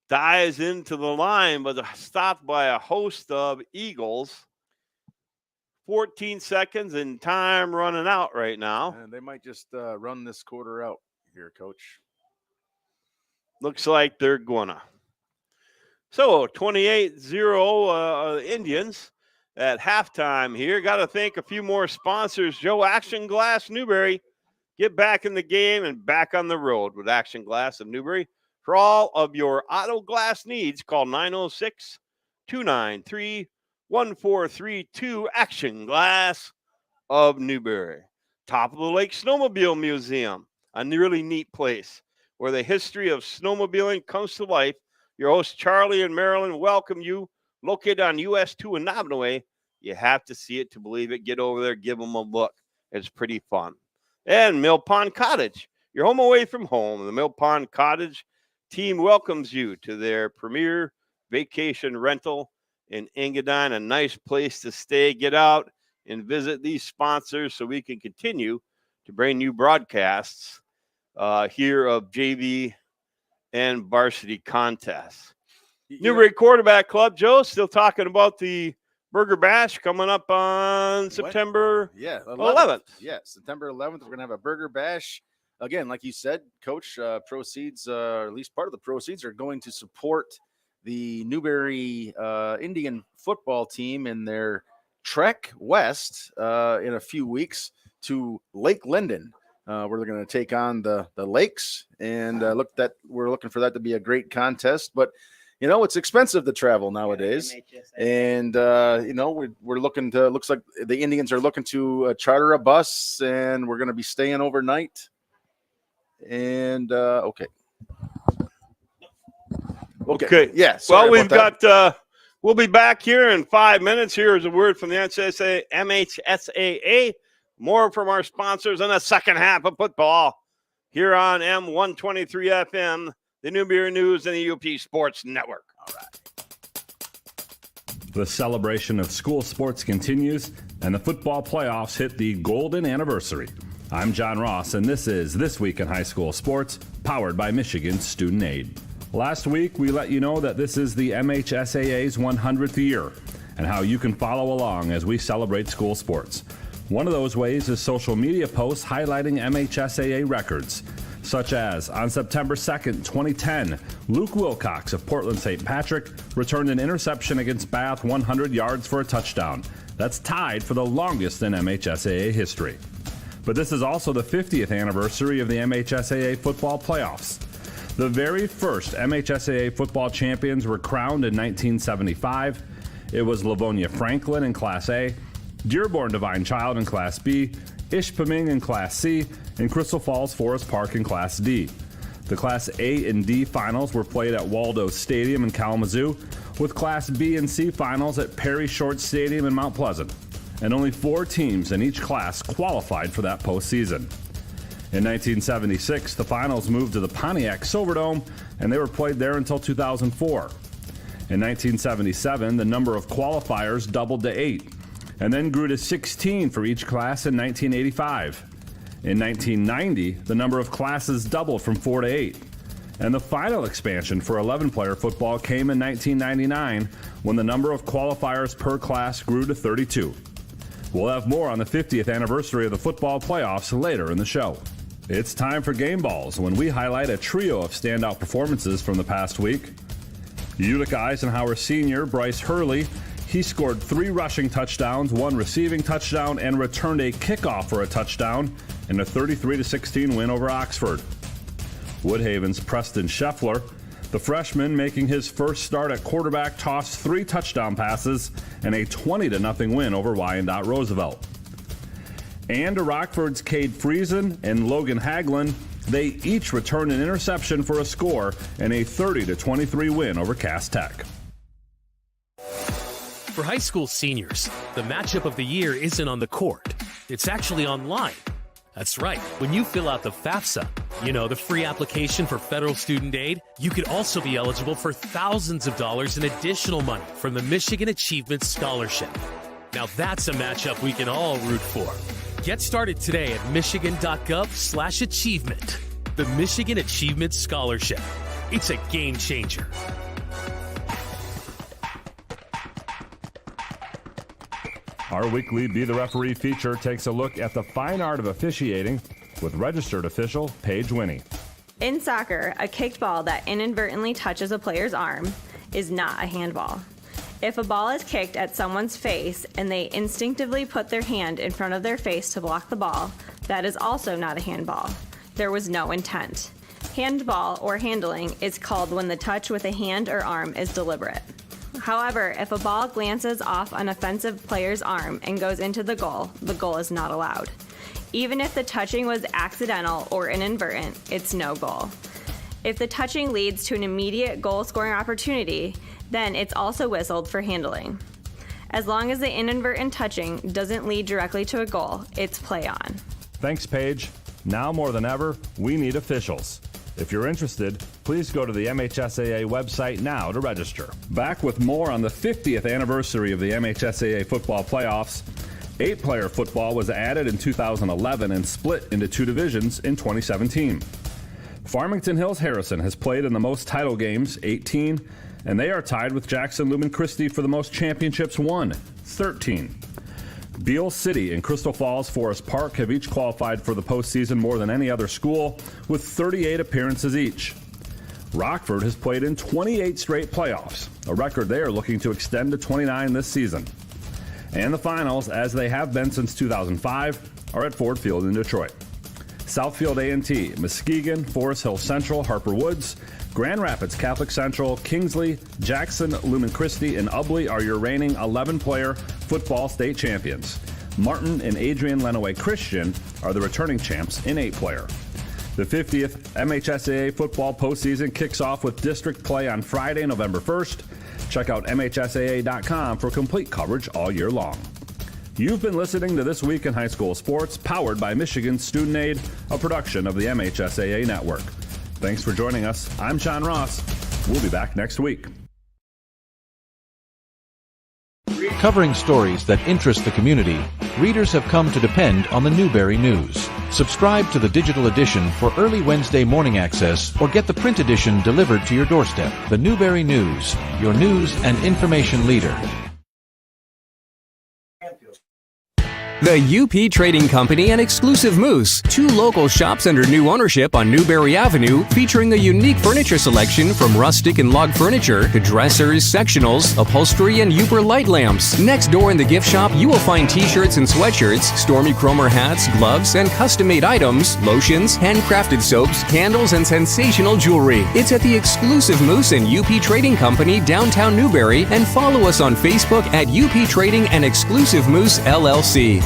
Dives into the line, but stopped by a host of Eagles. 14 seconds and time running out right now. And they might just run this quarter out here, Coach. Looks like they're gonna. So 28-0 Indians at halftime here. Got to thank a few more sponsors. Joe, Action Glass Newberry. Get back in the game and back on the road with Action Glass of Newberry. For all of your auto glass needs, call 906-293-1432. Action Glass of Newberry. Top of the Lake Snowmobile Museum, a really neat place where the history of snowmobiling comes to life. Your hosts, Charlie and Marilyn, welcome you. Located on US 2 in Nabonaway. You have to see it to believe it. Get over there, give them a look. It's pretty fun. And Mill Pond Cottage, your home away from home. The Mill Pond Cottage team welcomes you to their premier vacation rental in Engadine, a nice place to stay. Get out and visit these sponsors so we can continue to bring you broadcasts here of JV and varsity contests. Newberry Quarterback Club, Joe, still talking about the Burger Bash coming up on September 11th. Yeah, September 11th, we're going to have a Burger Bash. Again, like you said, Coach, proceeds, or at least part of the proceeds, are going to support the Newberry Indian football team in their trek west in a few weeks to Lake Linden, where they're going to take on the Lakes. And we're looking for that to be a great contest. But, you know, it's expensive to travel nowadays. And, you know, we're looking to – looks like the Indians are looking to charter a bus, and we're going to be staying overnight. And okay. Yeah. Well, we've got we'll be back here in 5 minutes. Here's a word from the MHSAA. More from our sponsors in the second half of football here on M123 FM, the Newberry News and the UP Sports Network. All right. The celebration of school sports continues, and the football playoffs hit the golden anniversary. I'm John Ross, and this is This Week in High School Sports, powered by Michigan Student Aid. Last week, we let you know that this is the MHSAA's 100th year, and how you can follow along as we celebrate school sports. One of those ways is social media posts highlighting MHSAA records, such as on September 2nd, 2010, Luke Wilcox of Portland St. Patrick returned an interception against Bath 100 yards for a touchdown. That's tied for the longest in MHSAA history. But this is also the 50th anniversary of the MHSAA football playoffs. The very first MHSAA football champions were crowned in 1975. It was Livonia Franklin in Class A, Dearborn Divine Child in Class B, Ishpeming in Class C, and Crystal Falls Forest Park in Class D. The Class A and D finals were played at Waldo Stadium in Kalamazoo, with Class B and C finals at Perry Short Stadium in Mount Pleasant. And only 4 teams in each class qualified for that postseason. In 1976, the finals moved to the Pontiac Silverdome, and they were played there until 2004. In 1977, the number of qualifiers doubled to 8, and then grew to 16 for each class in 1985. In 1990, the number of classes doubled from 4 to 8. And the final expansion for 11-player football came in 1999, when the number of qualifiers per class grew to 32. We'll have more on the 50th anniversary of the football playoffs later in the show. It's time for Game Balls, when we highlight a trio of standout performances from the past week. Utica Eisenhower senior Bryce Hurley, he scored 3 rushing touchdowns, 1 receiving touchdown, and returned a kickoff for a touchdown in a 33-16 win over Oxford. Woodhaven's Preston Scheffler, the freshman making his first start at quarterback, tossed 3 touchdown passes and a 20-0 win over Wyandotte Roosevelt. And Rockford's Cade Friesen and Logan Haglund, they each returned an interception for a score in a 30-23 win over Cass Tech. For high school seniors, the matchup of the year isn't on the court. It's actually online. That's right. When you fill out the FAFSA, the free application for federal student aid, you could also be eligible for thousands of dollars in additional money from the Michigan Achievement Scholarship. Now that's a matchup we can all root for. Get started today at michigan.gov/achievement. The Michigan Achievement Scholarship. It's a game changer. Our weekly Be the Referee feature takes a look at the fine art of officiating with registered official Paige Winnie. In soccer, a kicked ball that inadvertently touches a player's arm is not a handball. If a ball is kicked at someone's face and they instinctively put their hand in front of their face to block the ball, that is also not a handball. There was no intent. Handball or handling is called when the touch with a hand or arm is deliberate. However, if a ball glances off an offensive player's arm and goes into the goal is not allowed. Even if the touching was accidental or inadvertent, it's no goal. If the touching leads to an immediate goal-scoring opportunity, then it's also whistled for handling. As long as the inadvertent touching doesn't lead directly to a goal, it's play on. Thanks, Paige. Now more than ever, we need officials. If you're interested, please go to the MHSAA website now to register. Back with more on the 50th anniversary of the MHSAA football playoffs. 8-player football was added in 2011 and split into 2 divisions in 2017. Farmington Hills Harrison has played in the most title games, 18, and they are tied with Jackson Lumen Christi for the most championships won, 13. Beale City and Crystal Falls Forest Park have each qualified for the postseason more than any other school, with 38 appearances each. Rockford has played in 28 straight playoffs, a record they are looking to extend to 29 this season. And the finals, as they have been since 2005, are at Ford Field in Detroit. Southfield A&T, Muskegon, Forest Hill Central, Harper Woods, Grand Rapids Catholic Central, Kingsley, Jackson, Lumen Christi, and Ubley are your reigning 11-player football state champions. Martin and Adrian Lenawee Christian are the returning champs in 8-player. The 50th MHSAA football postseason kicks off with district play on Friday, November 1st. Check out MHSAA.com for complete coverage all year long. You've been listening to This Week in High School Sports, powered by Michigan Student Aid, a production of the MHSAA Network. Thanks for joining us. I'm John Ross. We'll be back next week. Covering stories that interest the community, readers have come to depend on the Newberry News. Subscribe to the digital edition for early Wednesday morning access, or get the print edition delivered to your doorstep. The Newberry News, your news and information leader. The UP Trading Company and Exclusive Moose, 2 local shops under new ownership on Newberry Avenue, featuring a unique furniture selection from rustic and log furniture to dressers, sectionals, upholstery, and Uper light lamps. Next door in the gift shop, you will find t-shirts and sweatshirts, Stormy Cromer hats, gloves, and custom-made items, lotions, handcrafted soaps, candles, and sensational jewelry. It's at the Exclusive Moose and UP Trading Company, downtown Newberry, and follow us on Facebook at UP Trading and Exclusive Moose LLC.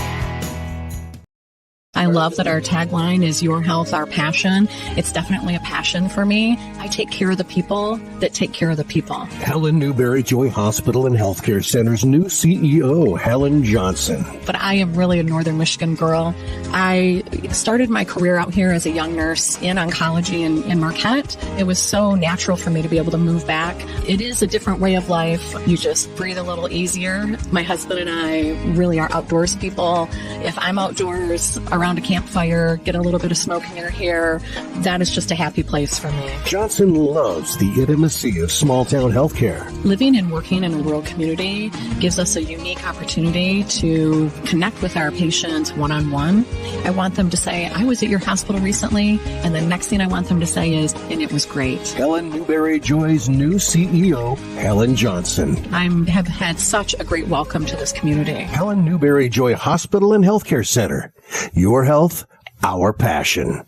I love that our tagline is Your Health, Our Passion. It's definitely a passion for me. I take care of the people that take care of the people. Helen Newberry Joy Hospital and Healthcare Center's new CEO, Helen Johnson. But I am really a Northern Michigan girl. I started my career out here as a young nurse in oncology in Marquette. It was so natural for me to be able to move back. It is a different way of life. You just breathe a little easier. My husband and I really are outdoors people. If I'm outdoors around a campfire, get a little bit of smoke in your hair, that is just a happy place for me. Johnson loves the intimacy of small town healthcare. Living and working in a rural community gives us a unique opportunity to connect with our patients one-on-one. I want them to say, I was at your hospital recently, and the next thing I want them to say is, and it was great. Helen Newberry Joy's new CEO, Helen Johnson. I have had such a great welcome to this community. Helen Newberry Joy Hospital and Healthcare Center. Your health, our passion.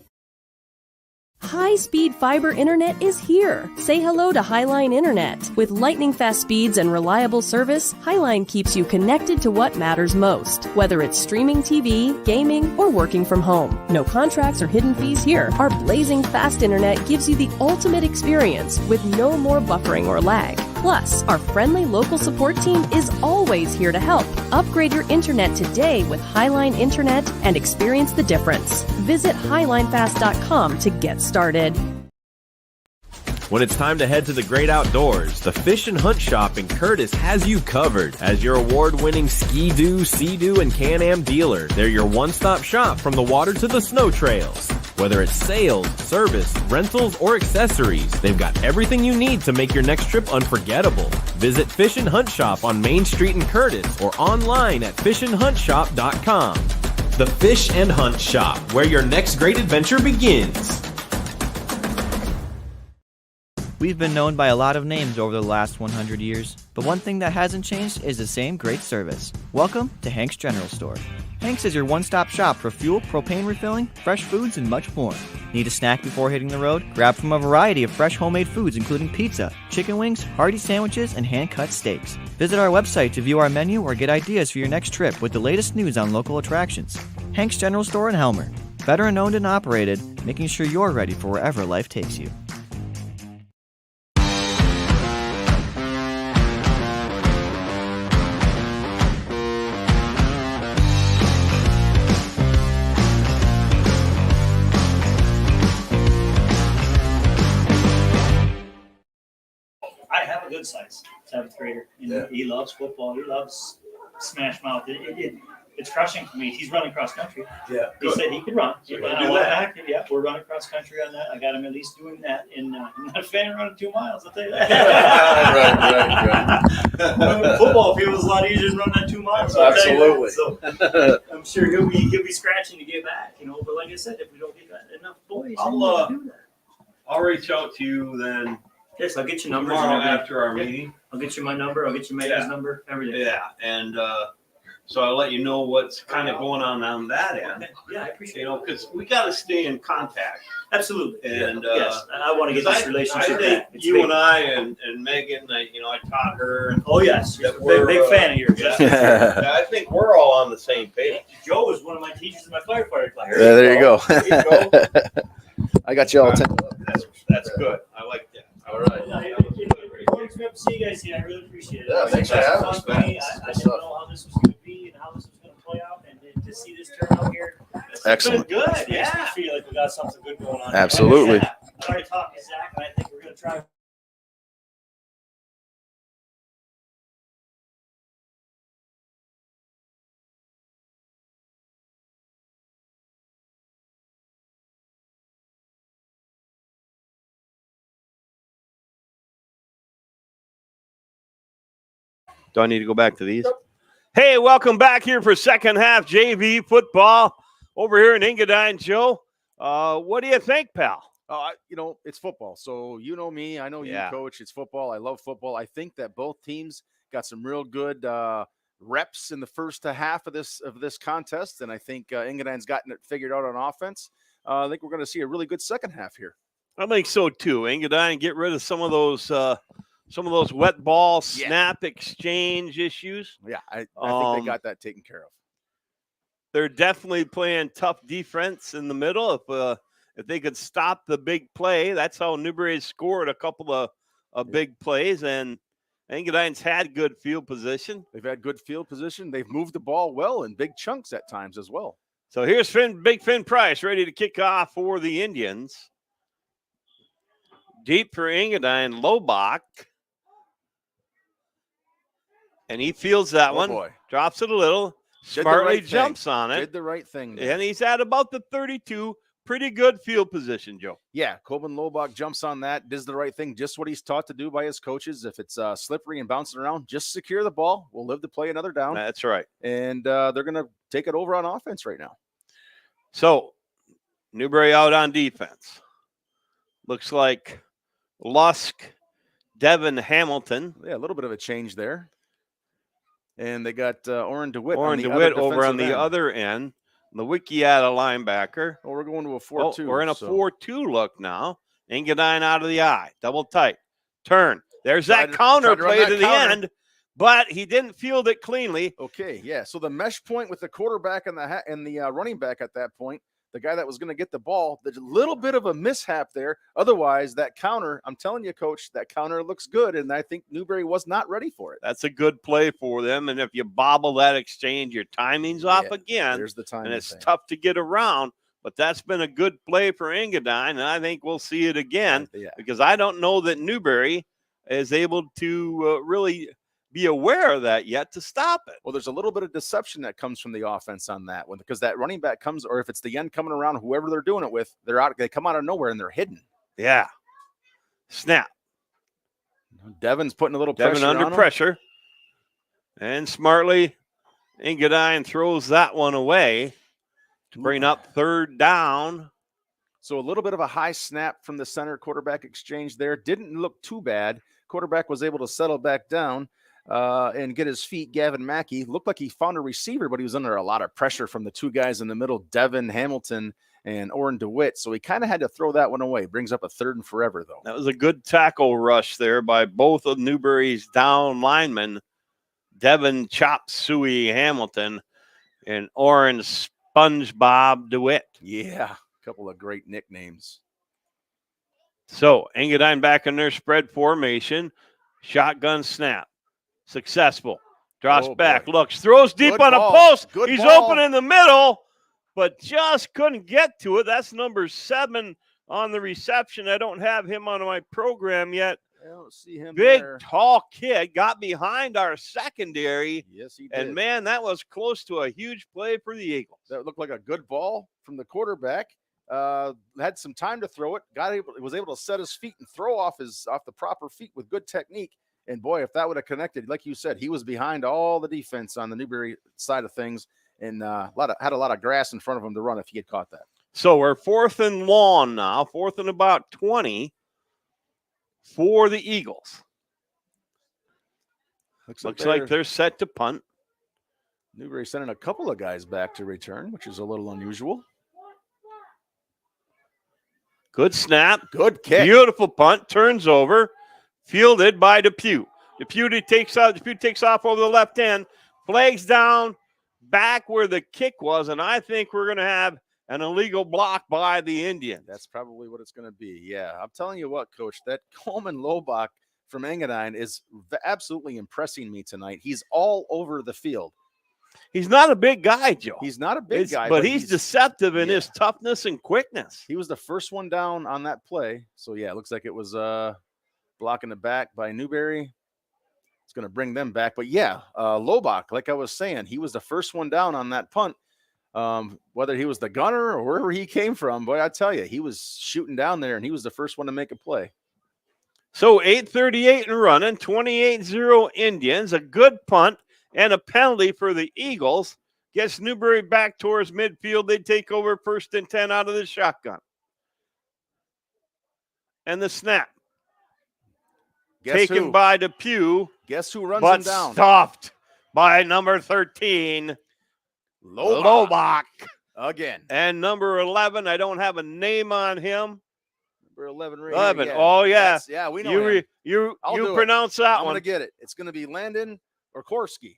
High-speed fiber internet is here. Say hello to Highline Internet. With lightning-fast speeds and reliable service, Highline keeps you connected to what matters most. Whether it's streaming TV, gaming, or working from home. No contracts or hidden fees here. Our blazing fast internet gives you the ultimate experience with no more buffering or lag. Plus, our friendly local support team is always here to help. Upgrade your internet today with Highline Internet and experience the difference. Visit highlinefast.com to get started. When it's time to head to the great outdoors, the Fish and Hunt Shop in Curtis has you covered. As your award-winning Ski-Doo, Sea-Doo, and Can-Am dealer, they're your one-stop shop from the water to the snow trails. Whether it's sales, service, rentals, or accessories, they've got everything you need to make your next trip unforgettable. Visit Fish and Hunt Shop on Main Street in Curtis or online at fishandhuntshop.com. The Fish and Hunt Shop, where your next great adventure begins. We've been known by a lot of names over the last 100 years, but one thing that hasn't changed is the same great service. Welcome to Hank's General Store. Hank's is your one-stop shop for fuel, propane refilling, fresh foods, and much more. Need a snack before hitting the road? Grab from a variety of fresh homemade foods including pizza, chicken wings, hearty sandwiches, and hand-cut steaks. Visit our website to view our menu or get ideas for your next trip with the latest news on local attractions. Hank's General Store in Helmer. Veteran owned and operated, making sure you're ready for wherever life takes you. Good size 7th grader. And he loves football. He loves Smash Mouth. It's crushing for me. He's running cross country. Yeah, he said he could run. So yeah, we're running cross country on that. I got him at least doing that. And I'm not a fan of running 2 miles. I'll tell you that. right. Football feels a lot easier than running that 2 miles. So absolutely. So I'm sure he'll be scratching to get back. But like I said, if we don't get enough boys, we'll do that. I'll reach out to you then. Yes, I'll get your numbers tomorrow after our meeting. I'll get you my number. I'll get you Megan's number. Everything. Yeah, and so I'll let you know what's kind of going on that end. Okay. Yeah, I appreciate it. Because we got to stay in contact. Absolutely. And yes, I want to get this relationship. I think you and I and Megan, I taught her. And oh yes, big fan of yours. Yeah. I think we're all on the same page. Joe was one of my teachers in my firefighter class. Yeah, there you go. I got you all. That's good. I like that. All right. Good to see you guys here. I really appreciate it. Yeah, thanks for having us, man. I didn't know how this was going to be and how this was going to play out, and to see this turn out here, excellent. Good. Yeah, I feel like we got something good going on. Absolutely. I already talked to Zach, and I think we're going to try. Do I need to go back to these? Hey, welcome back here for second half JV football over here in Engadine, Joe. What do you think, pal? It's football. So you know me. I know you, Yeah. Coach. It's football. I love football. I think that both teams got some real good reps in the first half of this contest, and I think Engadine's gotten it figured out on offense. I think we're going to see a really good second half here. I think so too. Engadine, get rid of some of those wet ball snap exchange issues. Yeah, I think they got that taken care of. They're definitely playing tough defense in the middle. If they could stop the big play, that's how Newberry scored a couple of big plays, and Engadine's had good field position. They've had good field position. They've moved the ball well in big chunks at times as well. So here's Big Finn Price ready to kick off for the Indians. Deep for Engadine, Lobach. And he feels that one. Boy. Drops it a little. Smartly jumps on it. Did the right thing there. And he's at about the 32. Pretty good field position, Joe. Yeah, Coben Lobach jumps on that, does the right thing, just what he's taught to do by his coaches. If it's slippery and bouncing around, just secure the ball. We'll live to play another down. That's right. And they're going to take it over on offense right now. So, Newberry out on defense. Looks like Lusk, Devin Hamilton. Yeah, a little bit of a change there. And they got Oren DeWitt. Over on the other end. Lewicki at a linebacker. Oh, we're going to a 4-2. We're in a 4-2 look now. Engadine out of the eye. Double tight. Turn. There's that counter play to the end, but he didn't field it cleanly. Okay, yeah. So the mesh point with the quarterback and the running back at that point, the guy that was going to get the ball, there's a little bit of a mishap there. Otherwise, that counter, I'm telling you, Coach, that counter looks good, and I think Newberry was not ready for it. That's a good play for them, and if you bobble that exchange, your timing's off again. There's the timing. And it's tough to get around, but that's been a good play for Engadine, and I think we'll see it again because I don't know that Newberry is able to really be aware of that yet to stop it. Well, there's a little bit of deception that comes from the offense on that one because that running back comes, or if it's the end coming around, whoever they're doing it with, they come out of nowhere and they're hidden. Yeah. Snap. Devin's putting a little pressure under on pressure. And smartly, Engadine throws that one away to bring up third down. So a little bit of a high snap from the center quarterback exchange there. Didn't look too bad. Quarterback was able to settle back down and get his feet. Gavin Mackey looked like he found a receiver, but he was under a lot of pressure from the two guys in the middle, Devin Hamilton and Oren DeWitt. So he kind of had to throw that one away. Brings up a 3rd and forever, though. That was a good tackle rush there by both of Newberry's down linemen, Devin Chop Suey Hamilton and Oren SpongeBob DeWitt. Yeah, a couple of great nicknames. So Engadine back in their spread formation. Shotgun snap. Successful. Drops back, looks, throws deep on a post. He's open in the middle, but just couldn't get to it. That's number 7 on the reception. I don't have him on my program yet. I don't see him. Big, there. tall kid, got behind our secondary. Yes, he did. And, man, that was close to a huge play for the Eagles. That looked like a good ball from the quarterback. Had some time to throw it. Was able to set his feet and throw off the proper feet with good technique. And boy, if that would have connected, like you said, he was behind all the defense on the Newberry side of things, and had a lot of grass in front of him to run if he had caught that. So we're 4th and long now, 4th and about 20 for the Eagles. Looks like they're set to punt. Newberry sending a couple of guys back to return, which is a little unusual. Good snap. Good kick. Beautiful punt. Turns over. Fielded by Depew. Depew takes off over the left end. Flags down back where the kick was, and I think we're going to have an illegal block by the Indians. That's probably what it's going to be. Yeah, I'm telling you what, Coach, that Coleman Lobach from Engadine is absolutely impressing me tonight. He's all over the field. He's not a big guy, Joe. He's not a big guy. But he's deceptive in his toughness and quickness. He was the first one down on that play. So, yeah, it looks like it was blocking the back by Newberry. It's going to bring them back. But, yeah, Lobach, like I was saying, he was the first one down on that punt. Whether he was the gunner or wherever he came from, boy, I tell you, he was shooting down there, and he was the first one to make a play. So 8:38 and running, 28-0 Indians, a good punt. and a penalty for the Eagles. Gets Newberry back towards midfield. They take over 1st and 10 out of the shotgun. And the snap. Taken by Depew. Guess who runs but him down? Stopped by number 13, Lobach. Again. And number 11, I don't have a name on him. Number 11 right 11. here. Oh, yeah. Yeah, we know him. You do pronounce that I'm one. going to get it. It's going to be Landon Orkorowski.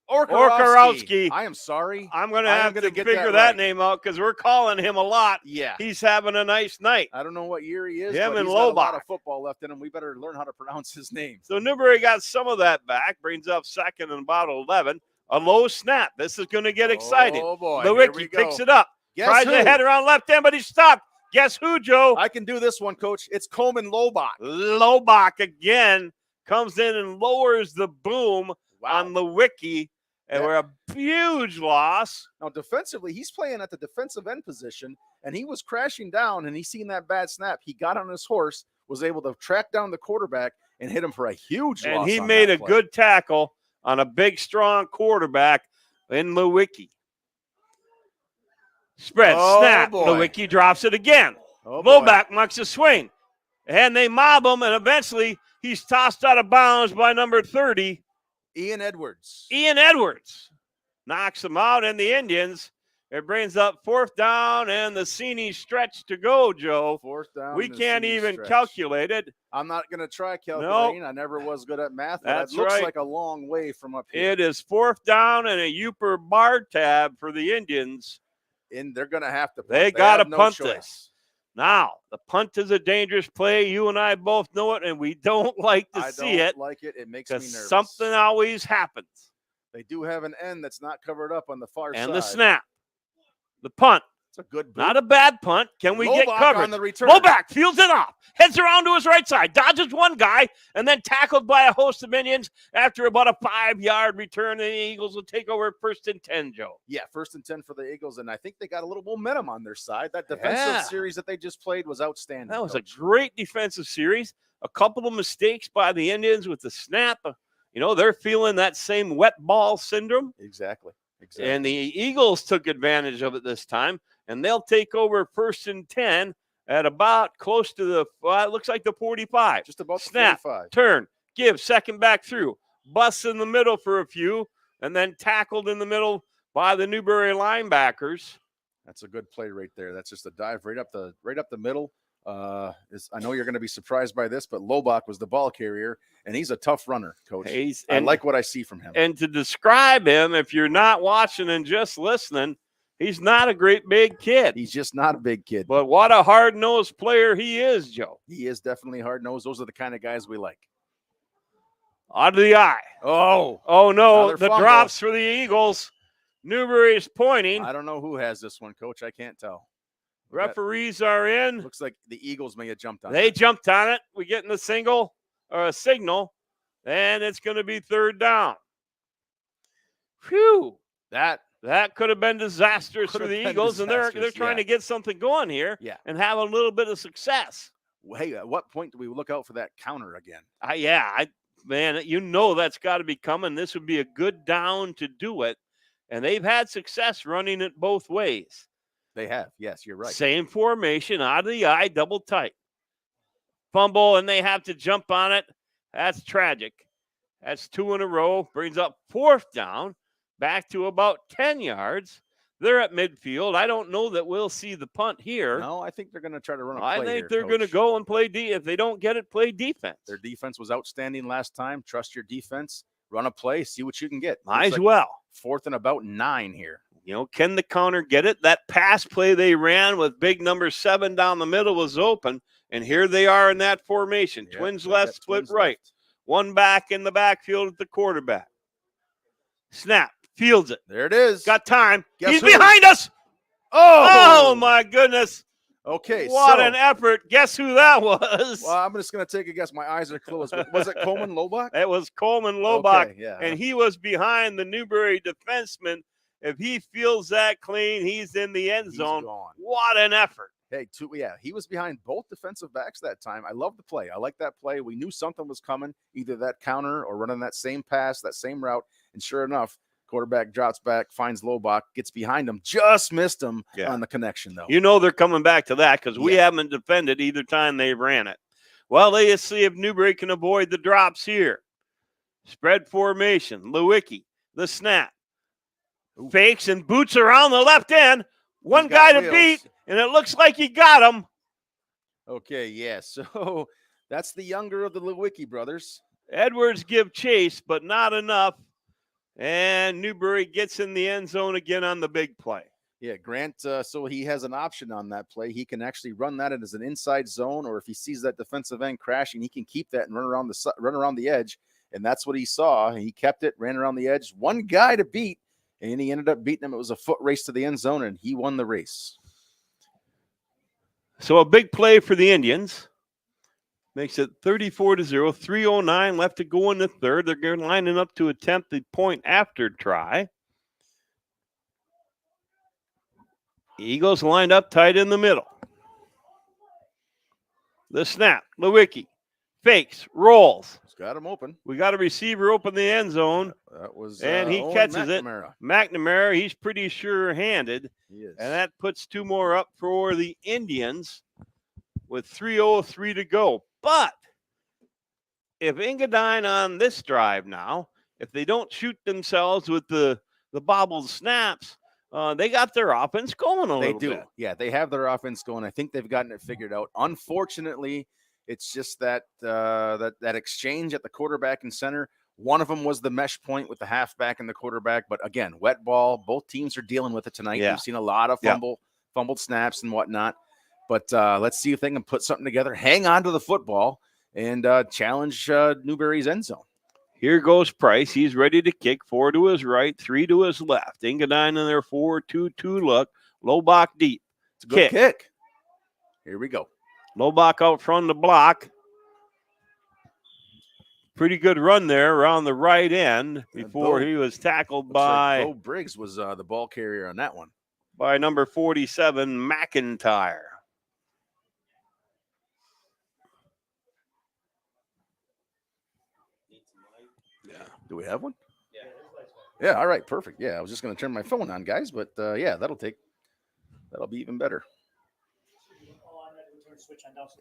Orkorowski. I am sorry. I'm going to have to get figure that name out because we're calling him a lot. Yeah. He's having a nice night. I don't know what year he is, Him but and he's got a lot Lobach. of football left in him. We better learn how to pronounce his name. So Newberry got some of that back, brings up 2nd and about 11. A low snap. This is going to get exciting. Oh, boy. Lewicki picks it up. Guess Tries who? to head around left end, but he stopped. Guess who, Joe? I can do this one, Coach. It's Coleman Lobach. Lobach again comes in and lowers the boom on Lewicki. And we're a huge loss. Now, defensively, he's playing at the defensive end position, and he was crashing down, and he seen that bad snap. He got on his horse, was able to track down the quarterback, and hit him for a huge loss. And he made a good tackle on a big, strong quarterback in Lewicki. Spread, snap. Lewicki drops it again. Lobach makes a swing. And they mob him, and eventually he's tossed out of bounds by number 30. Ian Edwards. Ian Edwards knocks him out, and the Indians, it brings up 4th down and the Cini stretch to go, Joe. 4th down. We can't even calculate it. I'm not going to try calculating. I never was good at math, but That's it looks right. like a long way from up here. It is 4th down and a Uper bar tab for the Indians. And they're going to have to punt. They got to have no punt choice. this. Now, the punt is a dangerous play. You and I both know it, and we don't like to see it. I don't like it. It makes me nervous. Something always happens. They do have an end that's not covered up on the far side. And the snap. The punt. It's a good boot. Not a bad punt. Can we get Lobach covered? on the return. Lobach fields it off. Heads around to his right side. Dodges one guy and then tackled by a host of Indians after about a 5-yard return. And the Eagles will take over 1st and 10, Joe. Yeah, 1st and 10 for the Eagles. And I think they got a little momentum on their side. That defensive series that they just played was outstanding. That was a great defensive series. A couple of mistakes by the Indians with the snap. You know, they're feeling that same wet ball syndrome. Exactly. And the Eagles took advantage of it this time. And they'll take over 1st and 10 at about close to the, it looks like the 45. Just about snap, 45. Turn, give, second back through. Bus in the middle for a few, and then tackled in the middle by the Newberry linebackers. That's a good play right there. That's just a dive right up the middle. I know you're going to be surprised by this, but Lobach was the ball carrier, and he's a tough runner, Coach. I like what I see from him. And to describe him, if you're not watching and just listening, he's not a great big kid. He's just not a big kid. But what a hard-nosed player he is, Joe. He is definitely hard-nosed. Those are the kind of guys we like. Out of the eye. Oh no. Another The fumble. drops for the Eagles. Newberry is pointing. I don't know who has this one, Coach. I can't tell. Referees are in. Looks like the Eagles may have jumped on it. They jumped on it. We get in the signal or a signal, and it's going to be 3rd down. Phew. That could have been disastrous for the Eagles, and they're trying to get something going here and have a little bit of success. Hey, at what point do we look out for that counter again? Man, you know that's got to be coming. This would be a good down to do it, and they've had success running it both ways. They have. Yes, you're right. Same formation, out of the eye, double tight. Fumble, and they have to jump on it. That's tragic. That's 2 in a row. Brings up 4th down. Back to about 10 yards. They're at midfield. I don't know that we'll see the punt here. No, I think they're going to try to run a play I think here, they're going to go and play If they don't get it, play defense. Their defense was outstanding last time. Trust your defense. Run a play. See what you can get. Might as well. 4th and about 9 here. You know, can the counter get it? That pass play they ran with big number 7 down the middle was open, and here they are in that formation. Yeah, twins left, split twins right. left. One back in the backfield at the quarterback. Snap. Fields it. There it is. Got time. Guess He's who? behind us. Oh, my goodness. Okay. What an effort. Guess who that was? Well, I'm just going to take a guess. My eyes are closed. Was it Coleman Lobach? It was Coleman Lobach. Okay, yeah. And he was behind the Newberry defenseman. If he feels that clean, he's in the end zone. Gone. What an effort. Hey, he was behind both defensive backs that time. I love the play. I like that play. We knew something was coming, either that counter or running that same pass, that same route, And sure enough, quarterback drops back, finds Lobach, gets behind him, just missed him on the connection, though. You know they're coming back to that because we haven't defended either time they ran it. Well, let's see if Newberry can avoid the drops here. Spread formation. Lewicki, the snap. Fakes and boots around the left end. One guy to beat, and it looks like he got him. Okay, yeah. So that's the younger of the Lewicki brothers. Edwards give chase, but not enough. And Newberry gets in the end zone again on the big play. Yeah, Grant, so he has an option on that play. He can actually run that as an inside zone, or if he sees that defensive end crashing, he can keep that and run around the edge. And that's what he saw. He kept it, ran around the edge. One guy to beat, and he ended up beating him. It was a foot race to the end zone, and he won the race. So a big play for the Indians. Makes it 34-0, 3:09 left to go in the third. They're lining up to attempt the point after try. Eagles lined up tight in the middle. The snap, Lewicki fakes, rolls. He's got him open. We got a receiver open the end zone. That was and he Owen catches McNamara. it. McNamara, he's pretty sure-handed. He is. And that puts two more up for the Indians with 3:03 to go. But if Engadine on this drive now, if they don't shoot themselves with the bobbled snaps, they got their offense going a little bit. They do. Yeah, they have their offense going. I think they've gotten it figured out. Unfortunately, it's just that that exchange at the quarterback and center. One of them was the mesh point with the halfback and the quarterback. But again, wet ball. Both teams are dealing with it tonight. Yeah. We've seen a lot of fumbled snaps and whatnot. But let's see if they can put something together, hang on to the football, and challenge Newberry's end zone. Here goes Price. He's ready to kick. 4 to his right, 3 to his left. Engadine in their 4-2-2 look. Lobach deep. It's a good kick. Here we go. Lobach out front of the block. Pretty good run there around the right end before he was tackled by Bo Briggs was the ball carrier on that one. By number 47, McIntyre. Do we have one? Yeah. All right. Perfect. Yeah. I was just going to turn my phone on, guys, but yeah, that'll be even better.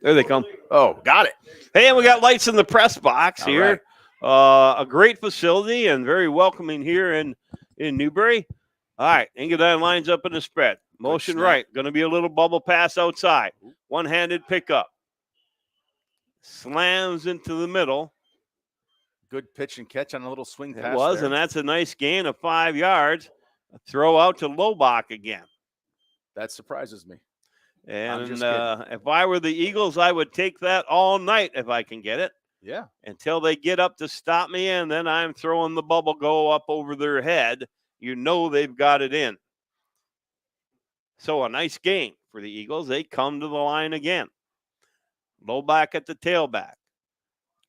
There they come. Oh, got it. Hey, and we got lights in the press box here. Right. A great facility and very welcoming here in Newberry. All right. Engadine lines up in the spread. Motion right. Going to be a little bubble pass outside. One-handed pickup. Slams into the middle. Good pitch and catch on a little swing pass. It was, and that's a nice gain of 5 yards. A throw out to Lobach again. That surprises me. And if I were the Eagles, I would take that all night if I can get it. Yeah. Until they get up to stop me, and then I'm throwing the bubble go up over their head. You know they've got it in. So a nice gain for the Eagles. They come to the line again. Lobach at the tailback.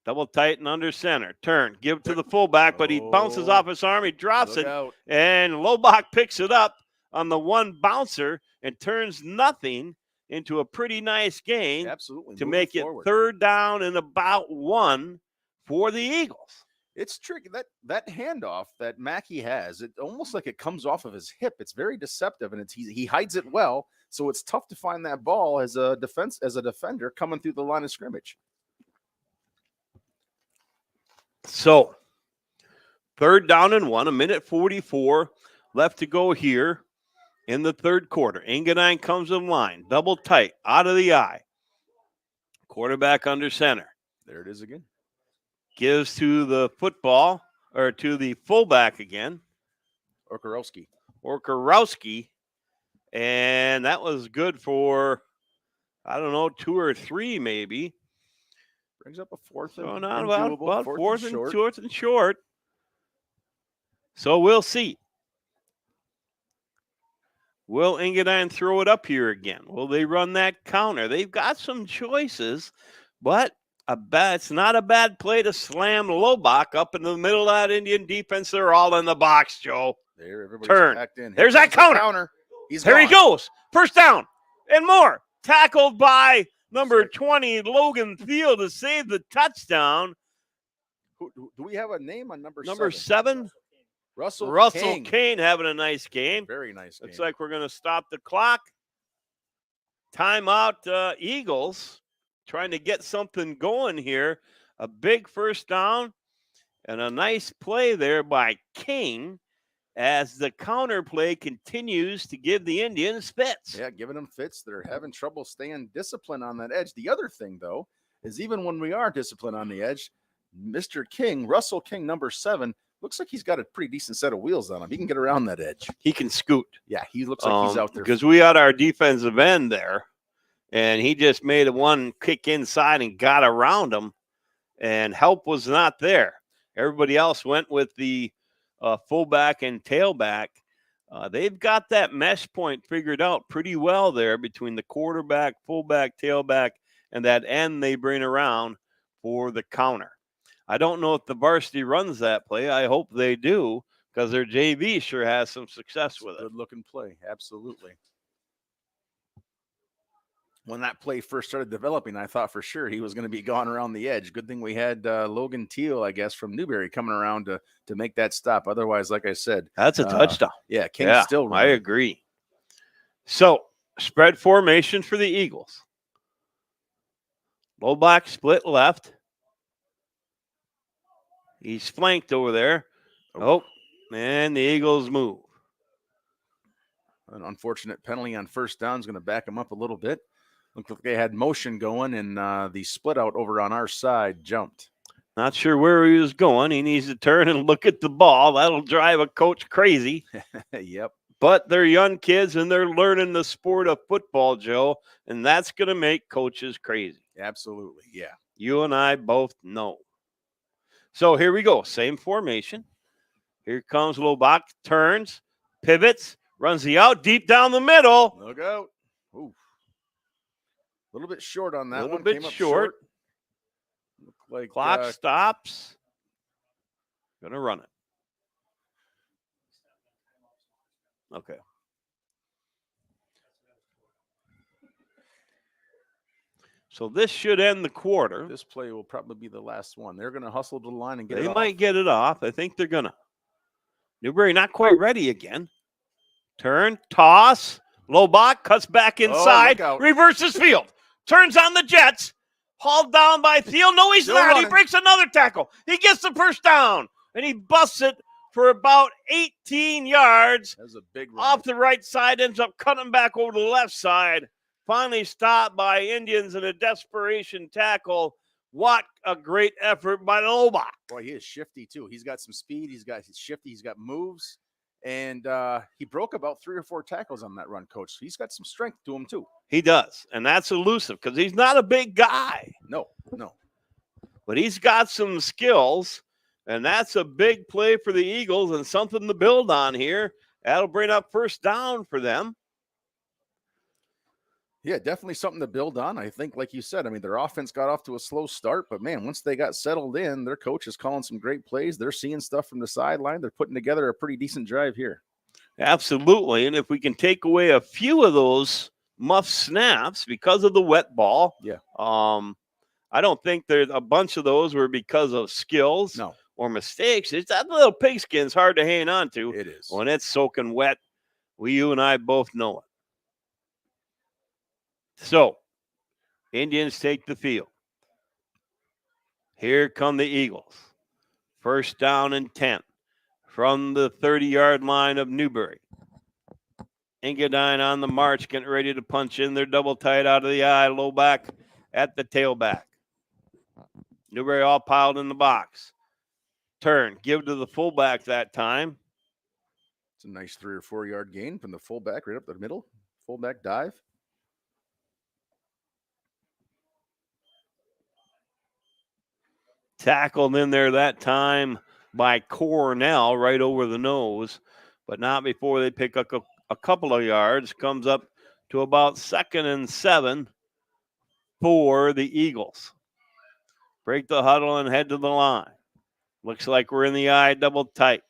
Double tight and under center. Turn. Give to the fullback, but he bounces off his arm. He drops it. And Lobach picks it up on the one bouncer and turns nothing into a pretty nice gain. Absolutely. To make it 3rd down and about 1 for the Eagles. It's tricky. That handoff that Mackey has, it almost like it comes off of his hip. It's very deceptive, and he hides it well. So it's tough to find that ball as a defender coming through the line of scrimmage. So, 3rd down and 1, 1:44 left to go here in the third quarter. Engadine comes in line, double tight, out of the eye. Quarterback under center. There it is again. Gives to the football, or to the fullback again. Orkarowski. And that was good for, I don't know, 2 or 3 maybe. Brings up a 4th and about 4th and short. So we'll see. Will Engadine throw it up here again? Will they run that counter? They've got some choices, but it's not a bad play to slam Lobach up in the middle of that Indian defense. They're all in the box, Joe. There, everybody's Turn. packed in. There's that counter. There he goes. 1st down and more. Tackled by number 20, Logan Thiel, to save the touchdown. Do we have a name on number 7? Number 7? Russell King. Kane having a nice game. Very nice game. Looks like we're going to stop the clock. Timeout, Eagles trying to get something going here. A big first down and a nice play there by King as the counter play continues to give the Indians fits. Yeah, giving them fits. They're having trouble staying disciplined on that edge. The other thing, though, is even when we are disciplined on the edge, Mr. King, Russell King, number 7, looks like he's got a pretty decent set of wheels on him. He can get around that edge. He can scoot. Yeah, he looks like he's out there. Because we had our defensive end there, and he just made one kick inside and got around him, and help was not there. Everybody else went with the fullback and tailback. They've got that mesh point figured out pretty well there between the quarterback, fullback, tailback, and that end they bring around for the counter. I don't know if the varsity runs that play. I hope they do, because their JV sure has some success with it. Good-looking play, absolutely. When that play first started developing, I thought for sure he was going to be gone around the edge. Good thing we had Logan Teal, I guess, from Newberry coming around to make that stop. Otherwise, like I said, that's a touchdown. Yeah, King's still running. I agree. So, spread formation for the Eagles. Low block split left. He's flanked over there. Oh, and the Eagles move. An unfortunate penalty on first down is going to back him up a little bit. Looked like they had motion going, and the split out over on our side jumped. Not sure where he was going. He needs to turn and look at the ball. That'll drive a coach crazy. Yep. But they're young kids, and they're learning the sport of football, Joe, and that's going to make coaches crazy. Absolutely, yeah. You and I both know. So here we go. Same formation. Here comes Lobach, turns, pivots, runs the out deep down the middle. Look out. Ooh. A little bit short on that one. A little bit Came up short. Looked like clock stops. Gonna run it. Okay. So this should end the quarter. This play will probably be the last one. They're going to hustle to the line and get it it off. off. They might get it off. I think they're going to. Newberry not quite ready again. Turn, toss. Lobach cuts back inside. Reverses field. Turns on the Jets. Hauled down by Thiel. No, he's not. Running. He breaks another tackle. He gets the first down. And he busts it for about 18 yards. That's a big run. Off the right side. Ends up cutting back over to the left side. Finally stopped by Indians in a desperation tackle. What a great effort by Lobach. Boy, he is shifty, too. He's got some speed. He's shifty. He's got moves. And he broke about 3 or 4 tackles on that run, Coach. So he's got some strength to him, too. He does. And that's elusive because he's not a big guy. No. But he's got some skills. And that's a big play for the Eagles and something to build on here. That'll bring up first down for them. Yeah, definitely something to build on. I think, like you said, I mean, their offense got off to a slow start, but man, once they got settled in, their coach is calling some great plays. They're seeing stuff from the sideline. They're putting together a pretty decent drive here. Absolutely. And if we can take away a few of those muff snaps because of the wet ball, I don't think there's a bunch of those were because of skills or mistakes. It's that little pigskin's hard to hang on to. It is. When it's soaking wet, you and I both know it. So, Indians take the field. Here come the Eagles. First down and 10 from the 30-yard line of Newberry. Engadine on the march, getting ready to punch in. They're double tight out of the eye. Low back at the tailback. Newberry all piled in the box. Turn, give to the fullback that time. It's a nice 3 or 4 yard gain from the fullback right up the middle. Fullback dive. Tackled in there that time by Cornell right over the nose, but not before they pick up a couple of yards. Comes up to about 2nd and 7 for the Eagles. Break the huddle and head to the line. Looks like we're in the eye double tight.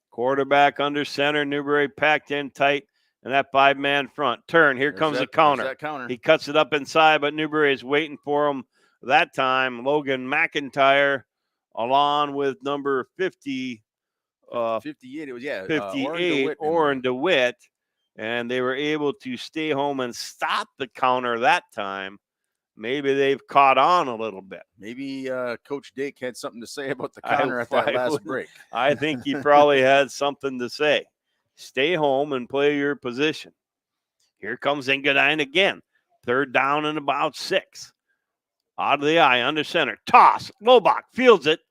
Quarterback under center. Newberry packed in tight. And that 5-man front. Turn. Here comes the counter. He cuts it up inside, but Newberry is waiting for him. That time, Logan McIntyre, along with number 50, 58. It was 58, Orrin DeWitt, and they were able to stay home and stop the counter that time. Maybe they've caught on a little bit. Maybe Coach Dake had something to say about the counter at that last break. I think he probably had something to say. Stay home and play your position. Here comes Engadine again. 3rd down and about 6. Out of the eye, under center. Toss. Lobach fields it.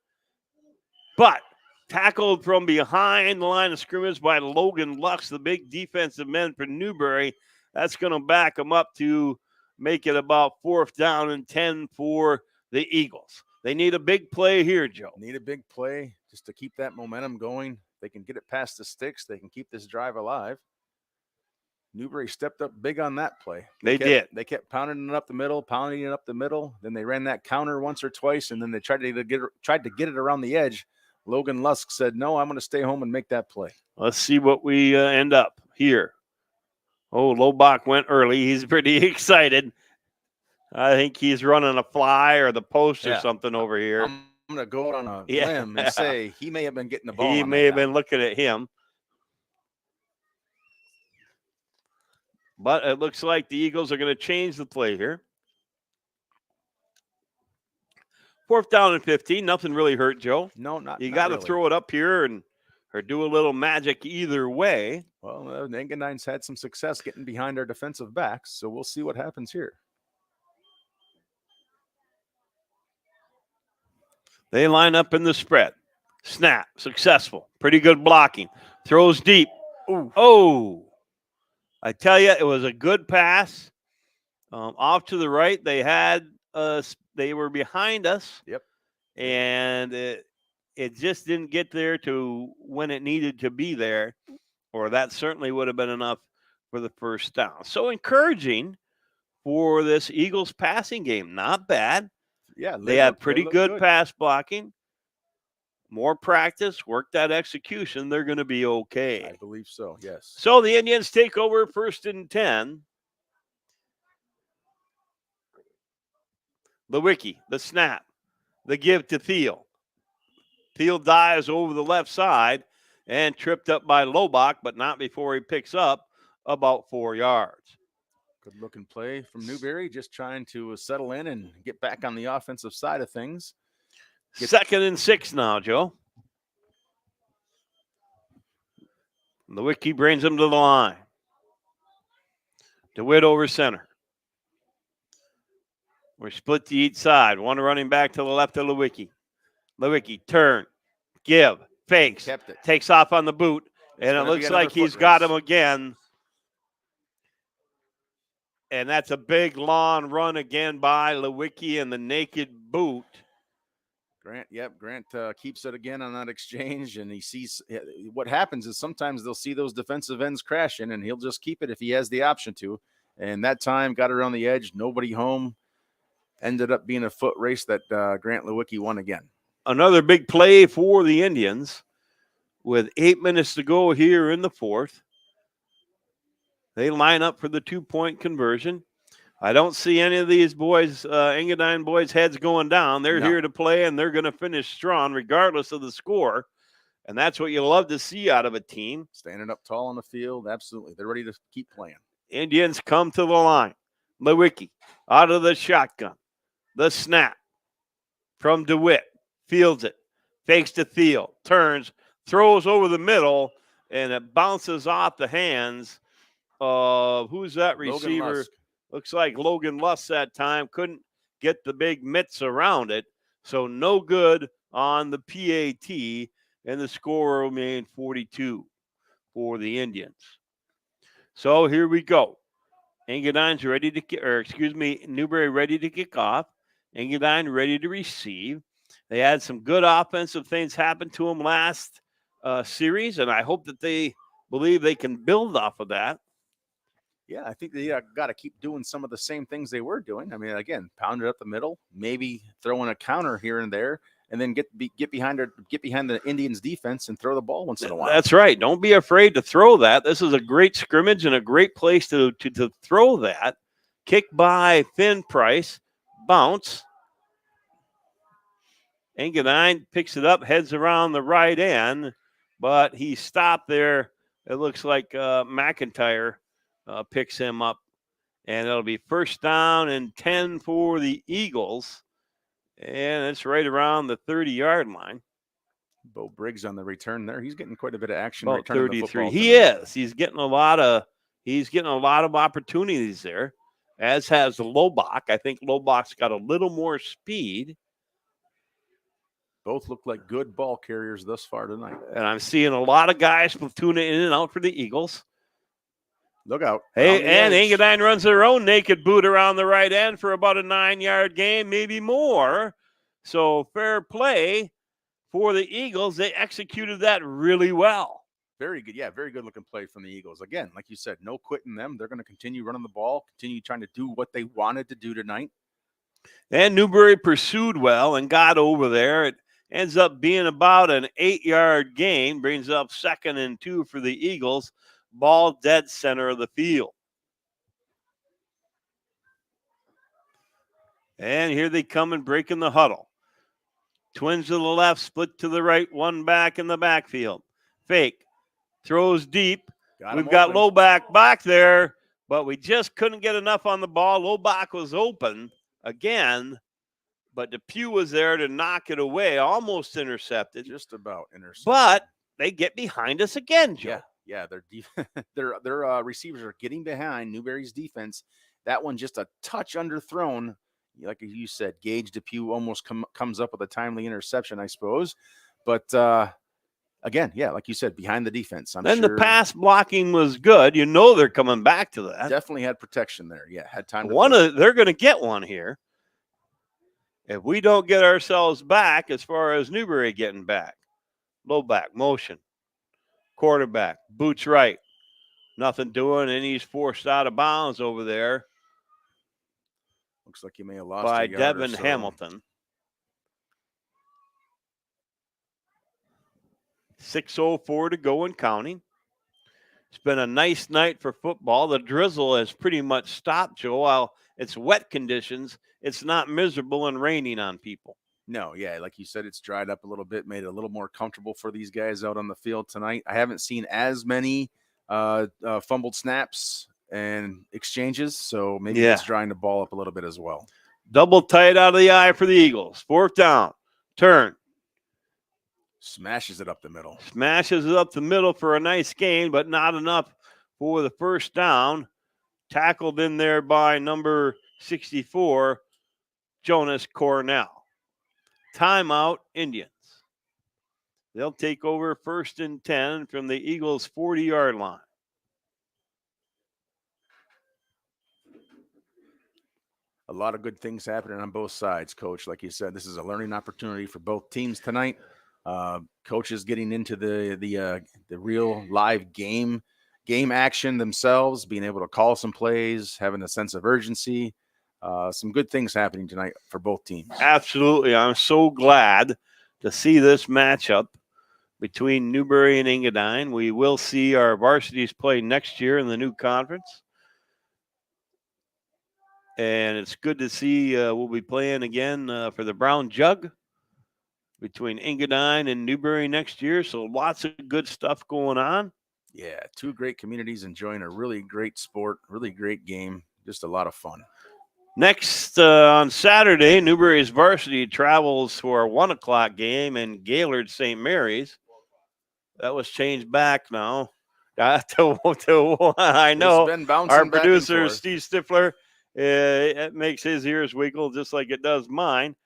But tackled from behind the line of scrimmage by Logan Lux, the big defensive man for Newberry. That's going to back them up to make it about 4th down and 10 for the Eagles. They need a big play here, Joe. Need a big play just to keep that momentum going. They can get it past the sticks. They can keep this drive alive. Newberry stepped up big on that play. They did. They kept pounding it up the middle. Then they ran that counter once or twice, and then they tried to get it around the edge. Logan Lusk said, no, I'm going to stay home and make that play. Let's see what we end up here. Oh, Lobach went early. He's pretty excited. I think he's running a fly or the post or something over here. I'm going to go out on a limb and say he may have been getting the ball. He may have been looking at him. But it looks like the Eagles are going to change the play here. 4th down and 15. Nothing really hurt, Joe. No, not You got to really. throw it up here or do a little magic either way. Well, Engadine's had some success getting behind our defensive backs, so we'll see what happens here. They line up in the spread. Snap, successful. Pretty good blocking. Throws deep. Ooh. Oh, I tell you, it was a good pass. Off to the right, they had they were behind us. Yep. And it just didn't get there to when it needed to be there, or that certainly would have been enough for the 1st down. So encouraging for this Eagles passing game. Not bad. Yeah, they had pretty good pass blocking. More practice, work that execution. They're going to be okay. I believe so, yes. So the Indians take over 1st and 10. Lewicki, the snap, the give to Thiel. Thiel dives over the left side and tripped up by Lobach, but not before he picks up about 4 yards. Good looking play from Newberry, just trying to settle in and get back on the offensive side of things. 2nd and 6 now, Joe. Lewicki brings him to the line. DeWitt over center. We're split to each side. One running back to the left of Lewicki. Lewicki, turn, give, fakes, takes off on the boot, and it looks like he's got him again. And that's a big, long run again by Lewicki and the naked boot. Grant keeps it again on that exchange, and he sees what happens is sometimes they'll see those defensive ends crashing, and he'll just keep it if he has the option to. And that time, got around the edge, nobody home. Ended up being a foot race that Grant Lewicki won again. Another big play for the Indians with 8 minutes to go here in the 4th. They line up for the 2-point conversion. I don't see any of these boys, Engadine boys' heads going down. They're here to play, and they're going to finish strong regardless of the score. And that's what you love to see out of a team. Standing up tall on the field, absolutely. They're ready to keep playing. Indians come to the line. Lewicki out of the shotgun. The snap from DeWitt. Fields it. Fakes to Thiel. Turns. Throws over the middle, and it bounces off the hands of, who's that receiver? Looks like Logan Luss that time. Couldn't get the big mitts around it. So no good on the PAT, and the score remained 42 for the Indians. So here we go. Engadine's ready to, Newberry ready to kick off. Engadine ready to receive. They had some good offensive things happen to them last series, and I hope that they believe they can build off of that. Yeah, I think they got to keep doing some of the same things they were doing. I mean, again, pound it up the middle, maybe throw in a counter here and there, and then get behind the Indians' defense and throw the ball once in a while. That's right. Don't be afraid to throw that. This is a great scrimmage and a great place to throw that. Kick by Finn Price, bounce. Engadine picks it up, heads around the right end, but he stopped there. It looks like McIntyre picks him up, and it'll be first down and 10 for the Eagles, and it's right around the 30-yard line. Bo Briggs on the return there. He's getting quite a bit of action About returning 33. the football. He tonight. is. He's getting a lot of opportunities there, as has Lobach. I think Lobach's got a little more speed. Both look like good ball carriers thus far tonight. And I'm seeing a lot of guys platooning in and out for the Eagles. Look out. Hey, and Engadine runs their own naked boot around the right end for about a 9-yard gain, maybe more. So fair play for the Eagles. They executed that really well. Very good. Yeah, very good looking play from the Eagles. Again, like you said, no quitting them. They're going to continue running the ball, continue trying to do what they wanted to do tonight. And Newberry pursued well and got over there. It ends up being about an 8-yard gain, brings up 2nd and 2 for the Eagles. Ball dead center of the field. And here they come and breaking the huddle. Twins to the left, split to the right, one back in the backfield. Fake. Throws deep. We've got Lobach back there, but we just couldn't get enough on the ball. Lobach was open again, but Depew was there to knock it away. Almost intercepted. Just about intercepted. But they get behind us again, Joe. Yeah, their receivers are getting behind Newberry's defense. That one just a touch underthrown. Like you said, Gage Depew almost comes up with a timely interception, I suppose. But again, yeah, like you said, behind the defense. Then the pass blocking was good. You know they're coming back to that. Definitely had protection there. Yeah, had time. They're going to get one here. If we don't get ourselves back as far as Newberry getting back. Low back, motion. Quarterback, boots right. Nothing doing, and he's forced out of bounds over there. Looks like you may have lost by a yard Devin or so. Hamilton. 6:04 to go and counting. It's been a nice night for football. The drizzle has pretty much stopped, Joe. While it's wet conditions, it's not miserable and raining on people. No, yeah, like you said, it's dried up a little bit, made it a little more comfortable for these guys out on the field tonight. I haven't seen as many fumbled snaps and exchanges, so maybe it's drying the ball up a little bit as well. Double tight out of the eye for the Eagles. 4th down. Turn. Smashes it up the middle. Smashes it up the middle for a nice gain, but not enough for the first down. Tackled in there by number 64, Jonas Cornell. Timeout, Indians. They'll take over 1st and 10 from the Eagles' 40-yard line. A lot of good things happening on both sides, Coach. Like you said, this is a learning opportunity for both teams tonight. Coaches getting into the real live game action themselves, being able to call some plays, having a sense of urgency. Some good things happening tonight for both teams. Absolutely. I'm so glad to see this matchup between Newberry and Engadine. We will see our varsities play next year in the new conference. And it's good to see we'll be playing again for the Brown Jug between Engadine and Newberry next year. So lots of good stuff going on. Yeah, two great communities enjoying a really great sport, really great game. Just a lot of fun. Next on Saturday, Newberry's varsity travels for a 1 o'clock game in Gaylord St. Mary's. That was changed back now. I know our producer, Steve Stifler, it makes his ears wiggle just like it does mine.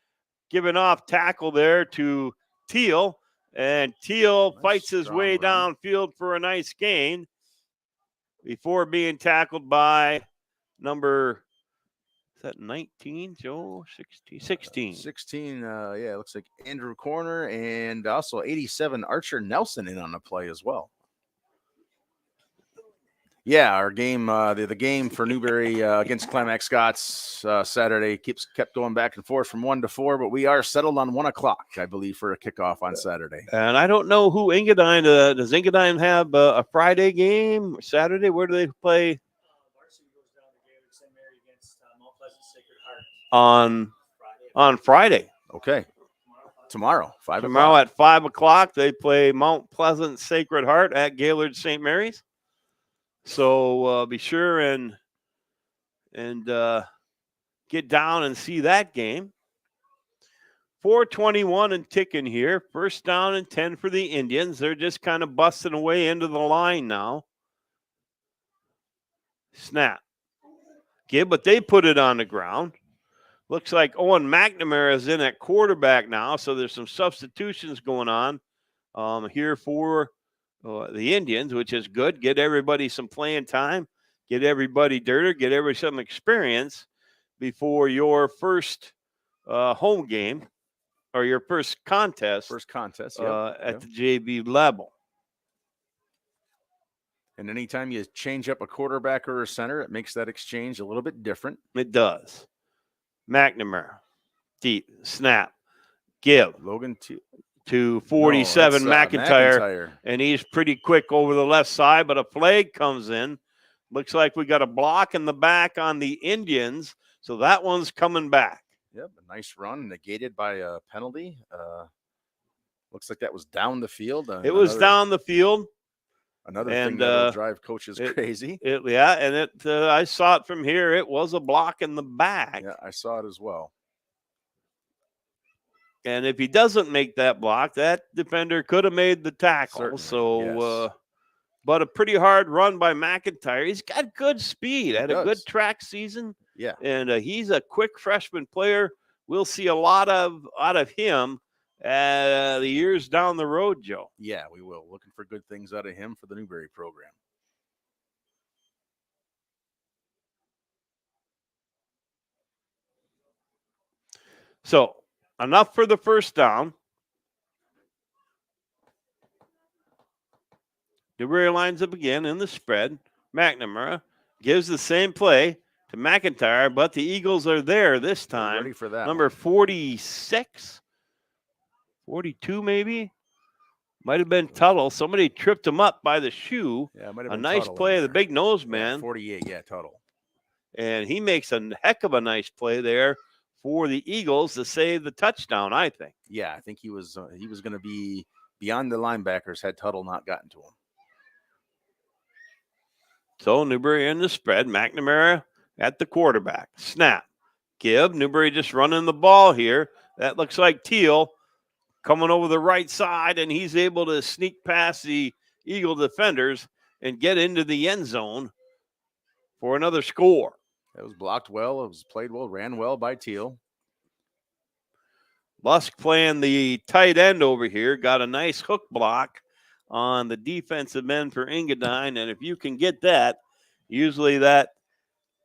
Giving off tackle there to Teal, and Teal fights his way downfield for a nice gain before being tackled by number, is that 19, Joe? 16. 16, yeah, it looks like Andrew Corner and also 87 Archer Nelson in on the play as well. Yeah, our game, the game for Newberry against Climax Scots Saturday kept going back and forth from 1 to 4, but we are settled on 1 o'clock, I believe, for a kickoff on Saturday. And I don't know who Engadine, does Engadine have a Friday game? Saturday? Where do they play? Varsity goes down to Gaylord St. Mary against Mount Pleasant Sacred Heart On Friday. Okay. Tomorrow, 5 Tomorrow o'clock. at 5 o'clock, they play Mount Pleasant Sacred Heart at Gaylord St. Mary's. So be sure and get down and see that game. 4:21 and ticking here. First down and 10 for the Indians. They're just kind of busting away into the line now. Snap. But they put it on the ground. Looks like Owen McNamara is in at quarterback now, so there's some substitutions going on here for the Indians, which is good. Get everybody some playing time, get everybody dirty, get everybody some experience before your first home game or your first contest. First contest, at the JV level. And anytime you change up a quarterback or a center, it makes that exchange a little bit different. It does. McNamara, deep, snap, give. Logan to 47, no, McIntyre, and he's pretty quick over the left side, but a flag comes in. Looks like we got a block in the back on the Indians, so that one's coming back. Yep, a nice run, negated by a penalty. Looks like that was down the field. It was down the field. Another thing that'll drive coaches crazy. I saw it from here. It was a block in the back. Yeah, I saw it as well. And if he doesn't make that block, that defender could have made the tackle. Certainly, so, yes. But a pretty hard run by McIntyre. He's got good speed. Had a good track season. Yeah. And he's a quick freshman player. We'll see a lot out of him the years down the road, Joe. Yeah, we will. Looking for good things out of him for the Newberry program. So, enough for the first down. Newberry lines up again in the spread. McNamara gives the same play to McIntyre, but the Eagles are there this time. Ready for that. Number 46, 42 maybe. Might have been Tuttle. Somebody tripped him up by the shoe. Yeah, might have a been nice Tuttle play, the big nose man. 48, yeah, Tuttle. And he makes a heck of a nice play there for the Eagles to save the touchdown, I think. Yeah, I think he was going to be beyond the linebackers had Tuttle not gotten to him. So Newberry in the spread. McNamara at the quarterback. Snap. Give. Newberry just running the ball here. That looks like Teal coming over the right side, and he's able to sneak past the Eagle defenders and get into the end zone for another score. It was blocked well. It was played well, ran well by Teal. Lusk playing the tight end over here. Got a nice hook block on the defensive end for Engadine. And if you can get that, usually that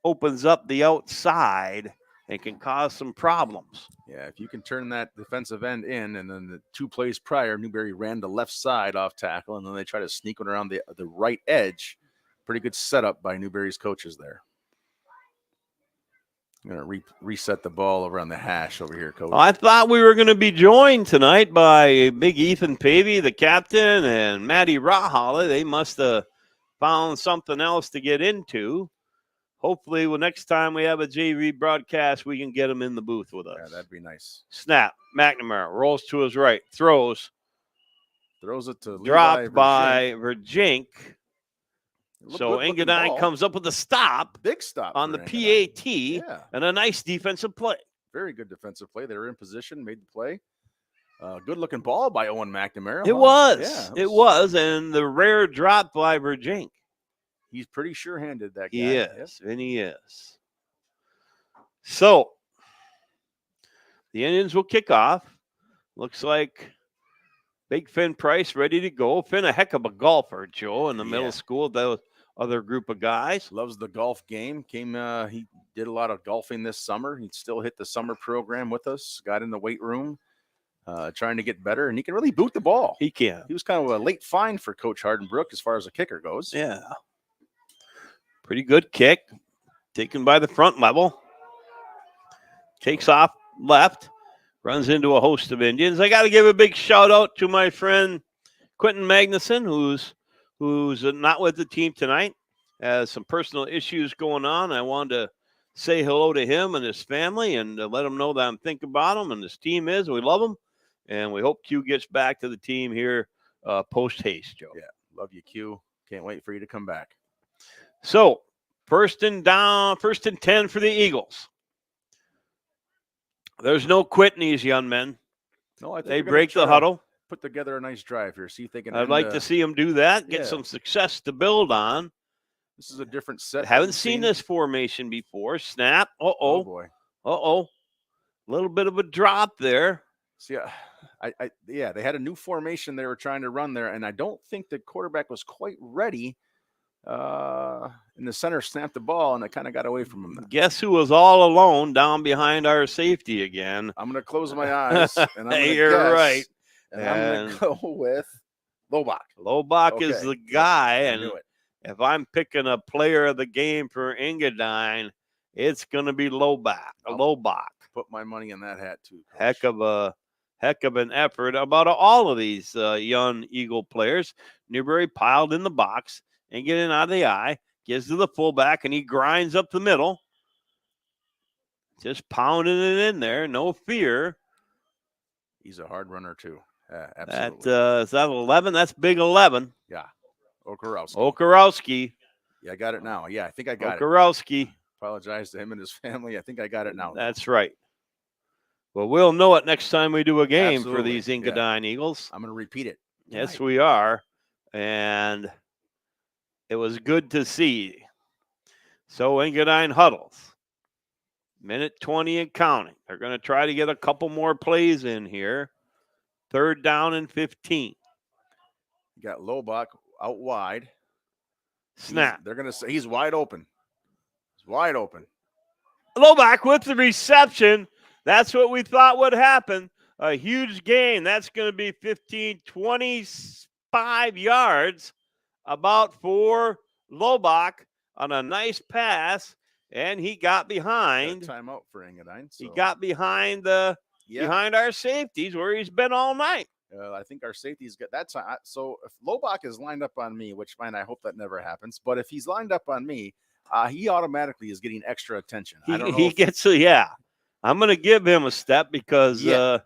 opens up the outside and can cause some problems. Yeah, if you can turn that defensive end in, and then the 2 plays prior, Newberry ran the left side off tackle, and then they try to sneak it around the right edge. Pretty good setup by Newberry's coaches there. I'm going to reset the ball over on the hash over here, Coach. I thought we were going to be joined tonight by Big Ethan Pavey, the captain, and Matty Rahala. They must have found something else to get into. Hopefully, next time we have a JV broadcast, we can get him in the booth with us. Yeah, that'd be nice. Snap. McNamara rolls to his right. Throws it to dropped by Verjink. So Engadine comes up with a stop. Big stop on the Engadine. PAT and a nice defensive play. Very good defensive play. They were in position, made the play. Good looking ball by Owen McNamara. It was. It was. And the rare drop by Verjink. He's pretty sure-handed, that guy. He is, and he is. So, the Indians will kick off. Looks like Big Finn Price ready to go. Finn, a heck of a golfer, Joe, in the middle school. That other group of guys. Loves the golf game. He did a lot of golfing this summer. He still hit the summer program with us. Got in the weight room, trying to get better, and he can really boot the ball. He can. He was kind of a late find for Coach Hardenbrook as far as a kicker goes. Yeah. Pretty good kick. Taken by the front level. Takes off left. Runs into a host of Indians. I got to give a big shout out to my friend Quentin Magnuson, who's not with the team tonight. Has some personal issues going on. I wanted to say hello to him and his family and let him know that I'm thinking about him and his team is. We love him. and we hope Q gets back to the team here post haste, Joe. Yeah, love you, Q. Can't wait for you to come back. So, first and 10 for the Eagles. There's no quitting these young men. No, I think they break the huddle. Put together a nice drive here. See if they can. I'd like to see them do that. Get some success to build on. This is a different set. Haven't seen this formation before. Snap. Oh boy. A little bit of a drop there. See, they had a new formation they were trying to run there, and I don't think the quarterback was quite ready. In the center snapped the ball, and it kind of got away from him. Guess who was all alone down behind our safety again? I'm going to close my eyes, and I'm going to You're guess, right. And I'm going to go with Lobach. Lobach is the guy, I and knew it. if I'm picking a player of the game for Engadine, it's going to be Lobach. Put my money in that hat too. Coach. Heck of an effort about all of these young Eagle players. Newberry piled in the box and getting out of the eye, gives to the fullback, and he grinds up the middle. Just pounding it in there, no fear. He's a hard runner too. Absolutely. Is that 11? That's big 11. Yeah. Okarowski. Yeah, I got it now. Yeah, I think I got it. Apologize to him and his family. I think I got it now. That's right. Well, we'll know it next time we do a game Absolutely. for these Engadine Eagles. I'm going to repeat it. Yes, we are. And it was good to see. So Engadine huddles. Minute 20 and counting. They're going to try to get a couple more plays in here. 3rd down and 15. You got Lobach out wide. Snap. They're going to say he's wide open. He's wide open. Lobach with the reception. That's what we thought would happen. A huge gain. That's going to be 15, 25 yards about for Lobach on a nice pass, and he got behind. Timeout for Engadine. So. He got behind behind our safeties where he's been all night. I think our safeties got that time. So if Lobach is lined up on me, which I hope that never happens, but if he's lined up on me, he automatically is getting extra attention. I'm going to give him a step because I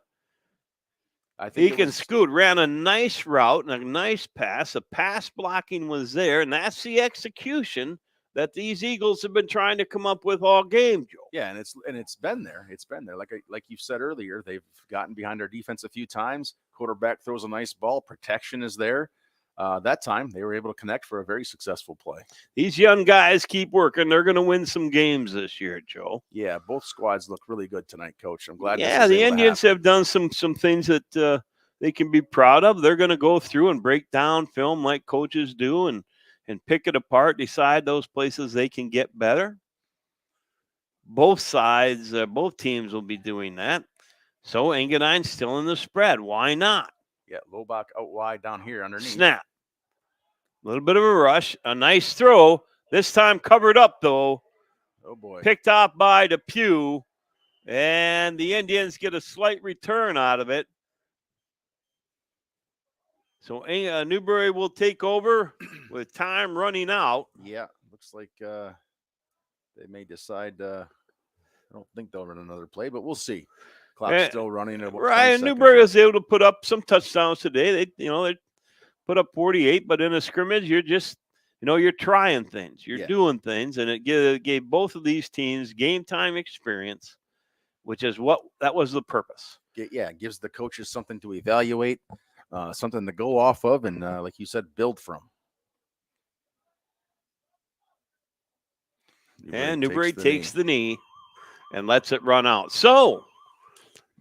think he can scoot. Ran a nice route and a nice pass. The pass blocking was there, and that's the execution that these Eagles have been trying to come up with all game, Joe. Yeah, and it's been there. It's been there. Like you said earlier, they've gotten behind our defense a few times. Quarterback throws a nice ball. Protection is there. That time, they were able to connect for a very successful play. These young guys keep working. They're going to win some games this year, Joe. Yeah, both squads look really good tonight, Coach. I'm glad. Yeah, the Indians have done some things that they can be proud of. They're going to go through and break down film like coaches do and pick it apart, decide those places they can get better. Both sides, both teams will be doing that. So Engadine's still in the spread. Why not? Yeah, Lobach out wide down here underneath. Snap. A little bit of a rush. A nice throw. This time covered up, though. Oh, boy. Picked off by Depew. And the Indians get a slight return out of it. So Newberry will take over with time running out. Yeah, looks like they may decide. I don't think they'll run another play, but we'll see. Clock's still running. Ryan Newberry was able to put up some touchdowns today. They put up 48, but in a scrimmage, you're just, you're trying things. You're doing things, and it gave both of these teams game time experience, which is that was the purpose. Yeah, it gives the coaches something to evaluate, something to go off of, and like you said, build from. Newberry takes the knee and lets it run out. So,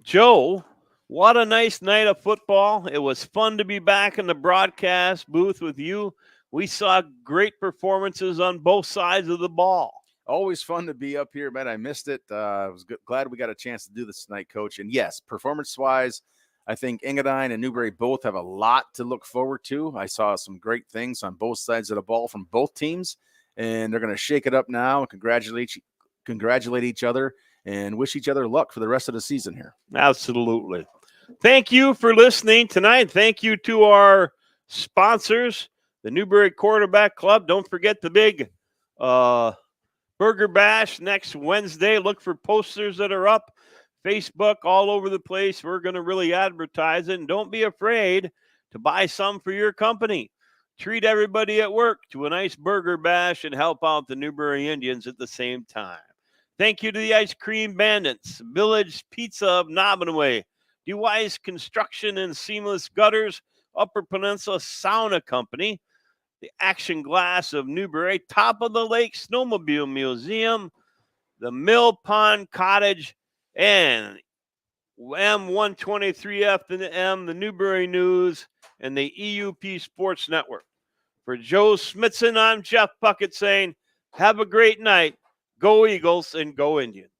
Joe, what a nice night of football. It was fun to be back in the broadcast booth with you. We saw great performances on both sides of the ball. Always fun to be up here, man. I missed it. I was glad we got a chance to do this tonight, Coach. And yes, performance-wise, I think Engadine and Newberry both have a lot to look forward to. I saw some great things on both sides of the ball from both teams, and they're going to shake it up now and congratulate each other and wish each other luck for the rest of the season here. Absolutely. Thank you for listening tonight. Thank you to our sponsors, the Newberry Quarterback Club. Don't forget the big Burger Bash next Wednesday. Look for posters that are up. Facebook, all over the place. We're going to really advertise it. And don't be afraid to buy some for your company. Treat everybody at work to a nice burger bash and help out the Newberry Indians at the same time. Thank you to the Ice Cream Bandits, Village Pizza of Nobbinaway, DeWise Construction and Seamless Gutters, Upper Peninsula Sauna Company, the Action Glass of Newberry, Top of the Lake Snowmobile Museum, the Mill Pond Cottage, and M123F and the M, the Newberry News, and the EUP Sports Network. For Joe Smithson, I'm Jeff Puckett saying, have a great night. Go Eagles and go Indians.